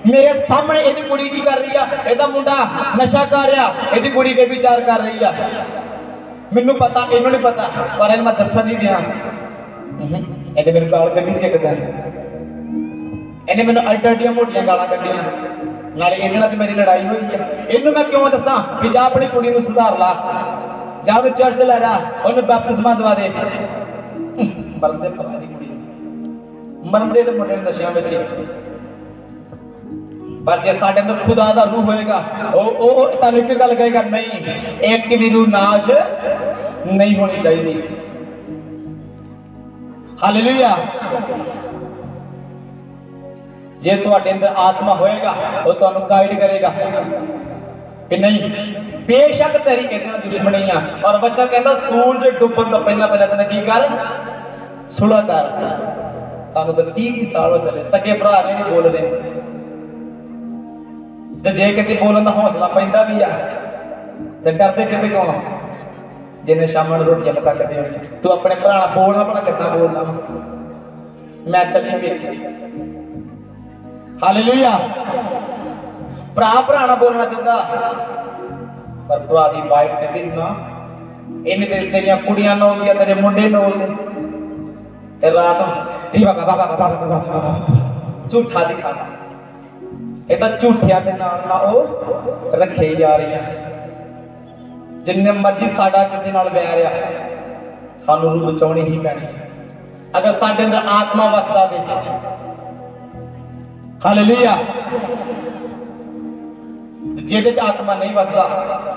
मेरे सामने यदि कुड़ी की कर रही है, यदा मुंडा नशा कर रहा, यदि कुड़ी व्यभिचार कर रही है। मैनू पता इन्हों नहीं पता पर इन मैं दसन नहीं दिया। इन्हें मेरे गाल कढ़ी सी एक दिन, इन्हें मैंने एडियां मोटियां गालां कढ़ियां, नाले इहदे नाल मेरी लड़ाई हुई है। इन्हू मैं क्यों दसां कि जा अपनी कुड़ी नूं सुधार ला, जा उन्हें चर्च लै जा, उन्हें बैपतिस्मा दवा दे। मरदे पता दी कुड़ी मरदे ते मुंडे नशियां विच। पर जे साडे अंदर खुदा दा रूह होएगा ओ तानूं एक गल कहेगा नहीं, एक भी रूह नाश नहीं होनी चाहिए। हालेलुया। जे तुहाडे अंदर आत्मा होएगा वो तुहानूं गाइड करेगा कि नहीं बेशक तेरी इहदे नाल दुश्मनी आ। और बच्चा कहता सूरज डुब्बन तो पहला पहला तेन की कर सुलह कर। सानूं तो 30 साल हो चले सगे भरा ने नहीं बोल रहे, ते जे किते बोलन दा हौसला पैंदा भी आ ते डरदे किते क्यों जिन्हें शाम नूं रोटियां पका के देणियां। तू अपने भरा नाल बोल अपना कितना बोलदा मैं चली पेके। हालेलुया। भरा भरा ना बोलना चाहता पर भरा दी वाइफ कहती ना इन तेरिया कुड़ियां नौल दिया तेरे मुंडे नौल दे ते रात झूठा दिखावा। ये झूठिया के नाल ना ओ रखे जा रही है। जिन्ने मर्जी साडा किसी नाल वैर आ सानू रूह बचाउणी ही पैनी है अगर साडे अंदर आत्मा वसदा दे। हालेलुया। जिहदे च आत्मा नहीं वसदा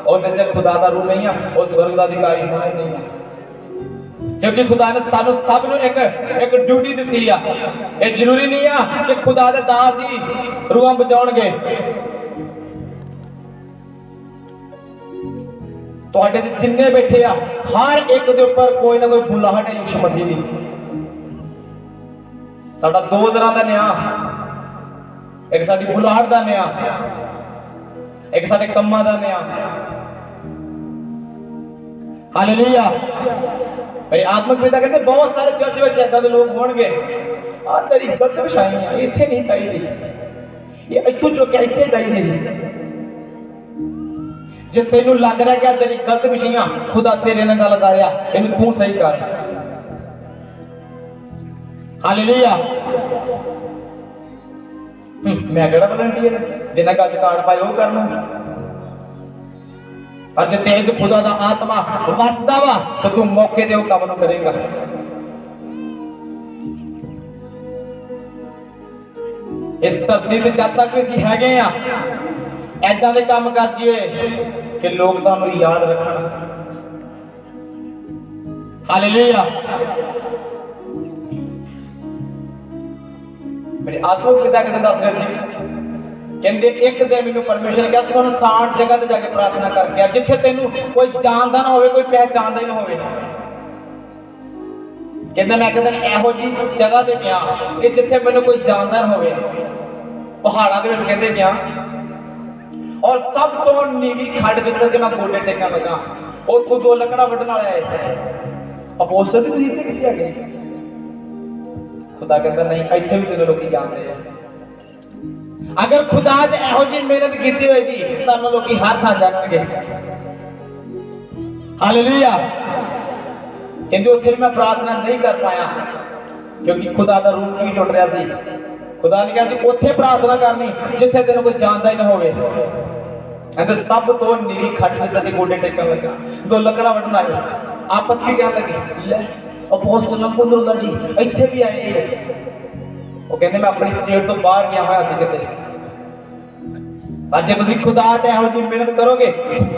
उहदे च खुदा दा रूह नहीं है, वो स्वर्ग दा अधिकारी होना ही नहीं है। क्योंकि खुदा ने सानू सब नूं एक ड्यूटी दी है। ये जरूरी नहीं है कि खुदा दे दास ही रूहां बचाउणगे। तुहाडे च जिन्ने बैठे आ हर एक दे उपर कोई ना कोई बुलाहट है यीशु मसीह दी। साडा दो तरह दा न्याय, एक साडी बुलाहट दा न्याय, एक साडे कम्मां दा न्याय। हालेलुया। मेरे आत्मिक पिता कहते बहुत सारे चर्च में इदां दे लोग होणगे आ तेरी गलत विछाई है इत्थे नहीं चाहिए, ये इत्थों चुक के इत्थे चाहिए। जे तेनू लग रहा कि तेरी गलत विछाइयां खुदा तेरे नाल गल कर रहा, इहनू तू सही कर। हालेलुया। मैं केड़ा वॉलंटियर जिन्हें गल च कार्ड पाए वो करना। पर जो तेरे च खुदा दा आत्मा वसदा वा तो तू मौके ते वो काम नूं करेगा। इस धरती ते जद तक असीं हैगे आ ऐदां दे काम कर जीए कि लोग तुहानूं याद रखण। हालेलुया। मेरे आत्मिक पिता कहते दस रहे सी कहते एक दिन मैनू परमेश्वर ने कहा सुनसान जगह ते जाके प्रार्थना कर गया जिथे तेनू कोई जानदा ना होवे, कोई पहचानदा ही ना होवे। कहता मैं एक दिन ਇਹੋ जी जगह ਤੇ ਗਿਆ ਕਿ ਜਿੱਥੇ ਮੈਨੂੰ ਕੋਈ ਜਾਣਦਾ ਨਾ ਹੋਵੇ ਪਹਾੜਾਂ ਦੇ ਵਿੱਚ ਕਹਿੰਦੇ ਗਿਆ ਔਰ ਸਭ ਤੋਂ ਨੀਵੀਂ ਖੱਡ ਜਿੱਧਰ ਕੇ ਮੈਂ ਗੋਡੇ ਟੇਕਣ ਲੱਗਾ ਉੱਥੋਂ ਦੋ ਲੱਕੜਾਂ ਵੱਢਣ ਵਾਲੇ ਆਏ ਅਪੋਸਤਲ ਜੀ ਤੁਸੀਂ ਇੱਥੇ ਕਿੱਥੇ ਆ ਗਏ खुदा कहता नहीं ਇੱਥੇ ਵੀ ਤੈਨੂੰ ਲੋਕੀ ਜਾਣਦੇ ਆ अगर खुदा च ਇਹੋ ਜੀ ਮਿਹਨਤ ਕੀਤੀ ਹੋਏਗੀ ਤੁਹਾਨੂੰ ਲੋਕੀ ਹਰ ਥਾਂ ਜਾਣਨਗੇ ਹਾਲੇਲੂਇਆ ਕਹਿੰਦੇ ਉੱਥੇ ਮੈਂ ਪ੍ਰਾਰਥਨਾ ਨਹੀਂ ਕਰ ਪਾਇਆ ਕਿਉਂਕਿ ਖੁਦਾ ਦਾ ਰੂਪ ਹੀ ਟੁੱਟ ਰਿਹਾ ਸੀ ਖੁਦਾ ਨੇ ਕਿਹਾ ਸੀ ਉੱਥੇ ਪ੍ਰਾਰਥਨਾ ਕਰਨੀ ਜਿੱਥੇ ਤੈਨੂੰ ਕੋਈ ਜਾਣਦਾ ਹੀ ਨਾ ਹੋਵੇ ਕਹਿੰਦੇ ਸਭ ਤੋਂ ਨੀਵੀਂ ਖੱਡ ਜਿੱਦਾਂ ਦੇ ਗੋਡੇ ਟੇਕਣ ਲੱਗਾ ਦੋ ਲੱਕੜਾਂ ਵੱਢਣ ਆਏ ਆਪਸ ਵਿੱਚ ਕਹਿਣ ਲੱਗੇ ਲੈ ਅਪੋਸਤਲ ਅਬਦੁੱਲਾ ਜੀ ਇੱਥੇ ਵੀ ਆਏ ਉਹ ਕਹਿੰਦੇ ਮੈਂ ਆਪਣੀ ਸਟੇਟ ਤੋਂ ਬਾਹਰ ਗਿਆ ਹੋਇਆ ਸੀ ਕਿਤੇ ਪਰ ਜੇ ਤੁਸੀਂ ਖੁਦਾ ਚ ਇਹੋ ਜਿਹੀ ਮਿਹਨਤ ਕਰੋਗੇ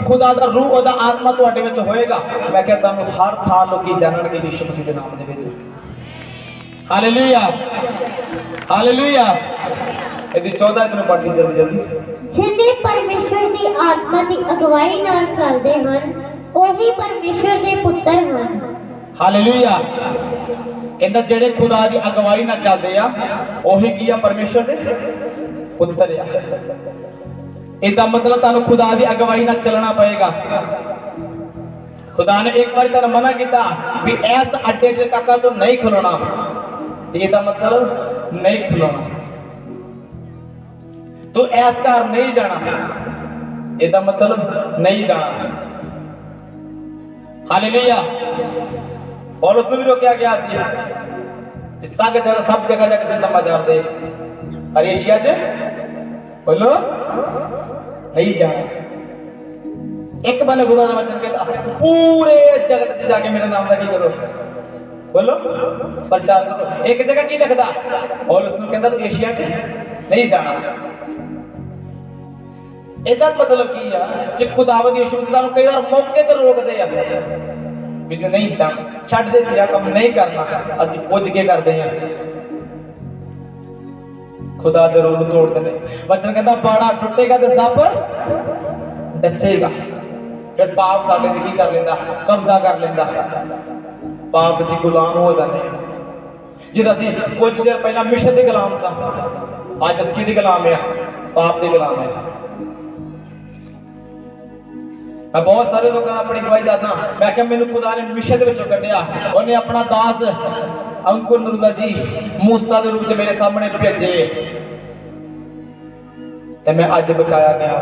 ਖੁਦਾ ਦਾ ਰੂਹ ਉਹਦਾ ਆਤਮਾ ਤੁਹਾਡੇ ਵਿੱਚ ਹੋਏਗਾ ਮੈਂ ਕਿਹਾ ਤੁਹਾਨੂੰ ਹਰ ਥਾਂ ਲੋਕੀ ਜਾਣਨਗੇ ਯਿਸੂ ਮਸੀਹ ਦੇ ਨਾਮ ਦੇ ਵਿੱਚ ਹਾਲੇਲੂਇਆ ਹਾਲੇਲੂਇਆ ਇਹਦੀ 14 ਨੂੰ ਪੜ੍ਹਦੀ ਜਲਦੀ ਜਿਨ੍ਹਾਂ ਪਰਮੇਸ਼ਰ ਦੀ ਆਤਮਾ ਦੀ ਅਗਵਾਈ ਨਾਲ ਚੱਲਦੇ ਹਨ ਉਹੀ ਪਰਮੇਸ਼ਰ ਦੇ ਪੁੱਤਰ ਹਨ ਹਾਲੇਲੂਇਆ ਕਹਿੰਦਾ ਜਿਹੜੇ ਖੁਦਾ ਦੀ ਅਗਵਾਈ ਨਾਲ ਚੱਲਦੇ ਆ ਉਹੀ ਕੀ ਆ ਪਰਮੇਸ਼ਰ ਦੇ ਪੁੱਤਰ ਆ ਇਹਦਾ ਮਤਲਬ ਤੁਹਾਨੂੰ ਖੁਦਾ ਦੀ ਅਗਵਾਈ ਨਾਲ ਚੱਲਣਾ ਪਏਗਾ ਖੁਦਾ ਨੇ ਇੱਕ ਵਾਰ ਤੁਹਾਨੂੰ ਮਨਾ ਕੀਤਾ ਵੀ ਇਸ ਅੱਡੇ 'ਚ ਕਾਕਾ ਤੂੰ ਨਹੀਂ ਖਲੋਣਾ ਤੇ ਇਹਦਾ ਮਤਲਬ ਨਹੀਂ ਖਲੋਣਾ ਤੂੰ ਇਸ ਘਰ ਨਹੀਂ ਜਾਣਾ ਇਹਦਾ ਮਤਲਬ ਨਹੀਂ ਜਾਣਾ ਹਾਲੇਲੂਇਆ और उसमें भी रोका गया सब जगह जाकर समाचार दे और एशिया च बोलो नहीं जाना एक बार खुदा का वचन कहता पूरे जगत च जाके मेरे नाम का की करो बोलो प्रचार करो एक जगह की लिखता और उसमें कहता तो एशिया च नहीं जाना ਇਹਦਾ मतलब की है कि खुदावंद यीशु मसीह ਸਾਨੂੰ कई बार मौके ਤੇ ਰੋਕਦੇ ਆ ਵੀ ਤੂੰ ਨਹੀਂ ਜਾਣਾ ਛੱਡ ਦੇ ਤੇਰਾ ਕੰਮ ਨਹੀਂ ਕਰਨਾ ਅਸੀਂ ਪੁੱਜ ਕੇ ਕਰਦੇ ਹਾਂ ਖੁਦਾ ਦੇ ਰੂਹ ਨੂੰ ਤੋੜਦੇ ਨੇ ਵਚਨ ਕਹਿੰਦਾ ਬਾੜਾ ਟੁੱਟੇਗਾ ਤੇ ਸੱਪ ਦੱਸੇਗਾ ਫਿਰ ਪਾਪ ਸਾਡੇ ਤੇ ਕੀ ਕਰ ਲੈਂਦਾ ਕਬਜ਼ਾ ਕਰ ਲੈਂਦਾ ਪਾਪ ਅਸੀਂ ਗੁਲਾਮ ਹੋ ਜਾਂਦੇ ਹਾਂ ਜਦ ਅਸੀਂ ਕੁਝ ਚਿਰ ਪਹਿਲਾਂ ਮਿਸ਼ਨ ਦੇ ਗੁਲਾਮ ਸਾਂ ਅੱਜ ਅਸੀਂ ਕਿਹਦੇ ਗੁਲਾਮ ਆ ਪਾਪ ਦੇ ਗੁਲਾਮ ਆ मैं बहुत सारे लोगों ने अपनी गवाही दादा मैं क्या मैंने खुदा ने मिशन के विचों कढ़िया उन्हें अपना दास अंकुर नरूला जी मूसा के रूप में मेरे सामने भेजे ते मैं आज बचाया गया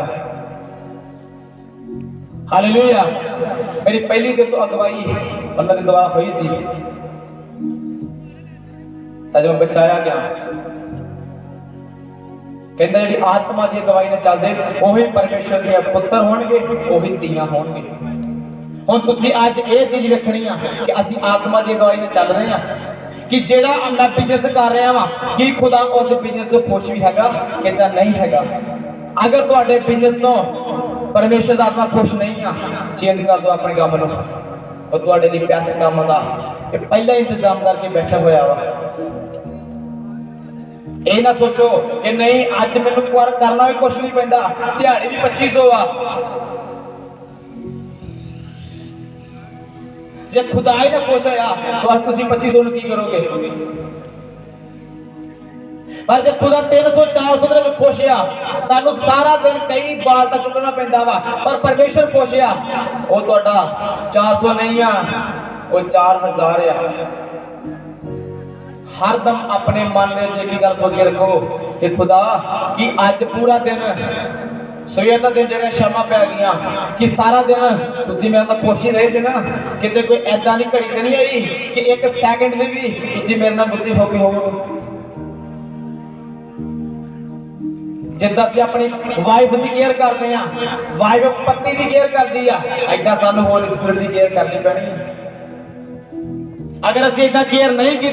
हालेलुया मेरी पहली दिन तो अगवाई उन्होंने द्वारा हुई सी ताकि मैं बचाया गया कहता जी आत्मा की अगवाई ने चलते उही परमेश्वर के पुत्र होणगे उही धीआं होणगे हुण तुसीं अज ये चीज़ वेखणी आ कि असीं आत्मा की अगवाई ने चल रहे हैं कि जेड़ा मैं बिजनेस कर रहा वा कि खुदा उस बिजनेस तो खुश भी हैगा कि चाहे नहीं हैगा अगर तुहाडे बिजनेस तो परमेश्वर दा आत्मा खुश नहीं आ चेंज कर दो अपने काम नूं और तुहाडे लई बेस्ट काम दा पहला इंतजाम करके बैठा होया वा ਇਹ ਨਾ ਸੋਚੋ ਕਿ ਨਹੀਂ ਅੱਜ ਮੈਨੂੰ ਕਰਨਾ ਵੀ ਕੁਛ ਨਹੀਂ ਪੈਂਦਾ ਦਿਹਾੜੀ ਵੀ 2500 ਆ ਜੇ ਖੁਦਾ ਹੀ ਨਾ ਖੁਸ਼ ਹੋਇਆ ਤਾਂ ਤੁਸੀਂ 2500 ਨੂੰ ਕੀ ਕਰੋਗੇ ਪਰ ਜੇ ਖੁਦਾ 300 400 ਦੇ ਵਿੱਚ ਖੁਸ਼ ਆ ਤੁਹਾਨੂੰ ਸਾਰਾ ਦਿਨ ਕਈ ਬਾਲ ਤਾਂ ਚੁੱਕਣਾ ਪੈਂਦਾ ਵਾ ਪਰ ਪਰਮੇਸ਼ਰ ਖੁਸ਼ ਆ ਉਹ ਤੁਹਾਡਾ 400 ਨਹੀਂ ਆ ਉਹ 4000 ਆ हर दम अपने मन में एक ही गल सोच के रखो कि खुदा कि अज पूरा दिन सवेर का दिन जो शामा पै गई कि सारा दिन तुसी मेरे नाल खुश ही रहे थे ना कितने कोई ऐदा नहीं घड़ी तो नहीं आई कि एक सैकेंड में भी तुसी मेरे नाल गुस्से हो गए हो जिद्दां असीं अपनी वाइफ की केयर करते हैं वाइफ पत्नी की केयर करती है ऐदा सानूं होली स्पिरिट की केयर करनी पैनी है अगर असीं ऐदा केयर नहीं की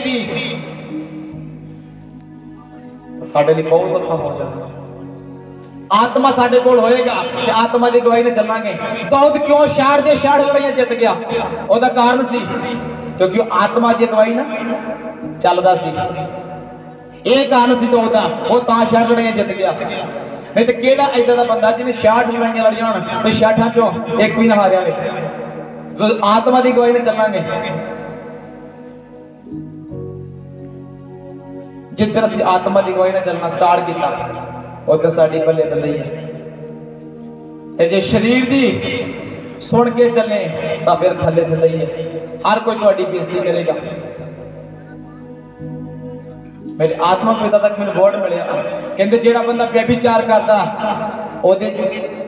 साडे लिए बहुत औखा हो जाएगा आत्मा साडे कोल होएगा ते आत्मा दी गवाही ने चलांगे दाऊद क्यों शहर दे शहर लड़ाइयां जित गया ओदा कारण सी क्योंकि आत्मा दी गवाही ना चलदा सी ਇਹ ਕਾਰਨ ਸੀ ਤੋਂ ਦਾ ਉਹ ਤਾਂ ਸ਼ਹਿਰ ਲੜਾਈਆਂ ਜਿੱਤ ਗਿਆ ਨਹੀਂ ਤੇ ਕਿਹੜਾ ਇਦਾਂ ਦਾ ਬੰਦਾ ਜਿਹਨੇ 66 ਲੜਾਈਆਂ ਲੜੀਆਂ ਹੋਣ ਤੇ 66 ਚੋਂ ਇੱਕ ਵੀ ਨਾ ਹਾਰਿਆ ਹੋਵੇ ਆਤਮਾ ਦੀ ਗਵਾਹੀ ਨਾਲ ਚੱਲਾਂਗੇ जिधर असी आत्मा की अगवाई नाल चलना स्टार्ट किया उधर साडी बल्ले बल्ले ही है। ते जे शरीर दी सुन के चले तो फिर थले थले ही है। हर कोई तुहाडी बेइज्जती करेगा। मेरे आत्मा पिता तक मैंने बोर्ड मिलिया, कहते जेड़ा बंदा व्यभिचार करता ओदे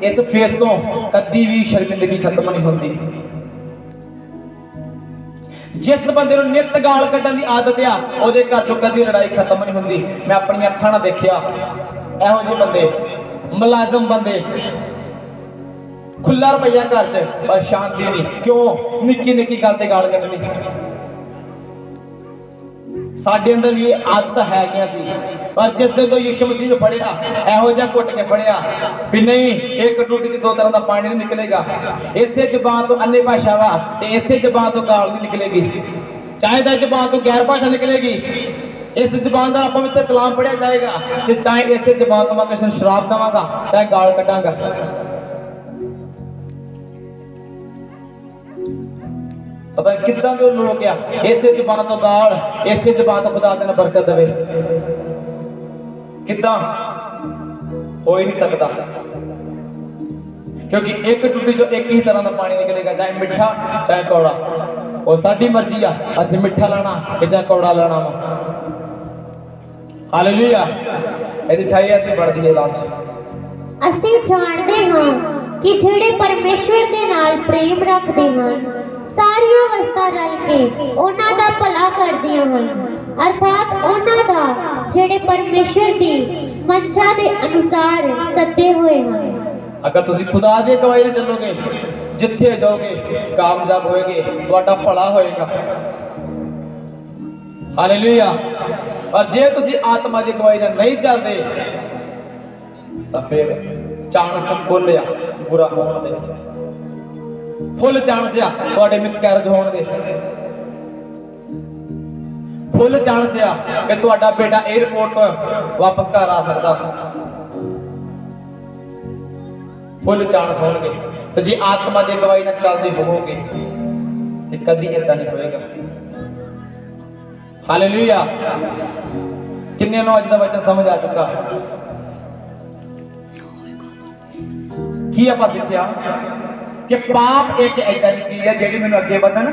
इस फेस तो कदी भी शर्मिंदगी खत्म नहीं होती। जिस बंदे नूं नित गाल कड्ढण दी आदत आ ओदे घर चों कदी लड़ाई खत्म नहीं होती। मैं अपनी अखां नाल देखिया इहो ਜਿਹੇ बंदे मुलाजम बंदे खुला रुपया घर च पर शांति नहीं। क्यों? निक्की निक्की गल ते गाल कड्ढणी। साडे अंदर ये आदत है गया सी, पर जिस दिन तो यीशु मसीह ने फड़िया इहो जिहा घुट के फड़िया भी नहीं एक टूटी च दो तरह का पानी नहीं निकलेगा। इसे जबान तो अन्य भाषा वा ते इसे जबान तो गाल नहीं निकलेगी। चाहे तो जबान तो गैर भाषा निकलेगी। इस जबान का पवित्र कलाम पढ़िया जाएगा ते चाहे इसे जबान तो मैं किसी नूं शराब देवांगा चाहे गाल कड्डांगा। पता नहीं कितना जो लोग आ इसे जबान तो गाल इसे जबान तो खुदा देना बरकत देवे कितना हो ही नहीं सकता। क्योंकि एक टूटी जो एक ही तरह का पानी निकलेगा, चाहे मिठा चाहे कौड़ा। और साडी मर्जी आ असि मिठा लाना चाहे कौड़ा लाना वा। हालेलुया। ਇਹਦੀ 28 ਦੀ ਪੜ੍ਹਦੀ ਹੈ ਲਾਸਟ। ਅਸੀਂ ਜਾਣਦੇ ਹਾਂ ਕਿ ਜਿਹੜੇ ਪਰਮੇਸ਼ਵਰ ਦੇ ਨਾਲ ਪ੍ਰੇਮ ਰੱਖਦੇ ਹਨ ਸਾਰੀਆਂ ਵਸਤਾਂ ਰਲ ਕੇ ਉਹਨਾਂ ਦਾ ਭਲਾ ਕਰਦੀਆਂ ਹਨ, ਅਰਥਾਤ ਉਹਨਾਂ ਦਾ ਜਿਹੜੇ ਪਰਮੇਸ਼ਵਰ ਦੀ ਮਨਸ਼ਾ ਦੇ ਅਨੁਸਾਰ ਸੱਦੇ ਹੋਏ ਹਨ। अगर तुसी खुदा दी अगवाई नाल चलोगे जिथे जाओगे कामयाब होएगे, तुहाडा भला होएगा। हालेलुया। और जे तुसी आत्मा दी अगवाई नाल नहीं चलदे तो फिर चांस फुल आ बुरा होने दे, फुल चांस आ तुहाडे मिसकैरेज होने दे, फुल चांस आ कि तुहाडा बेटा एयरपोर्ट तो वापस घर आ सकता। फुल चांस होंगे। तो जे आत्मा की अगवाई नाल चलदे होवोगे तो कदी इदां नहीं होएगा। हालेलुया। किन्ने नु अज दा वचन समझ आ चुका की आपां सिक्ख्या कि पाप एक इदां दी चीज है जिहड़ी मैनूं अगे वधन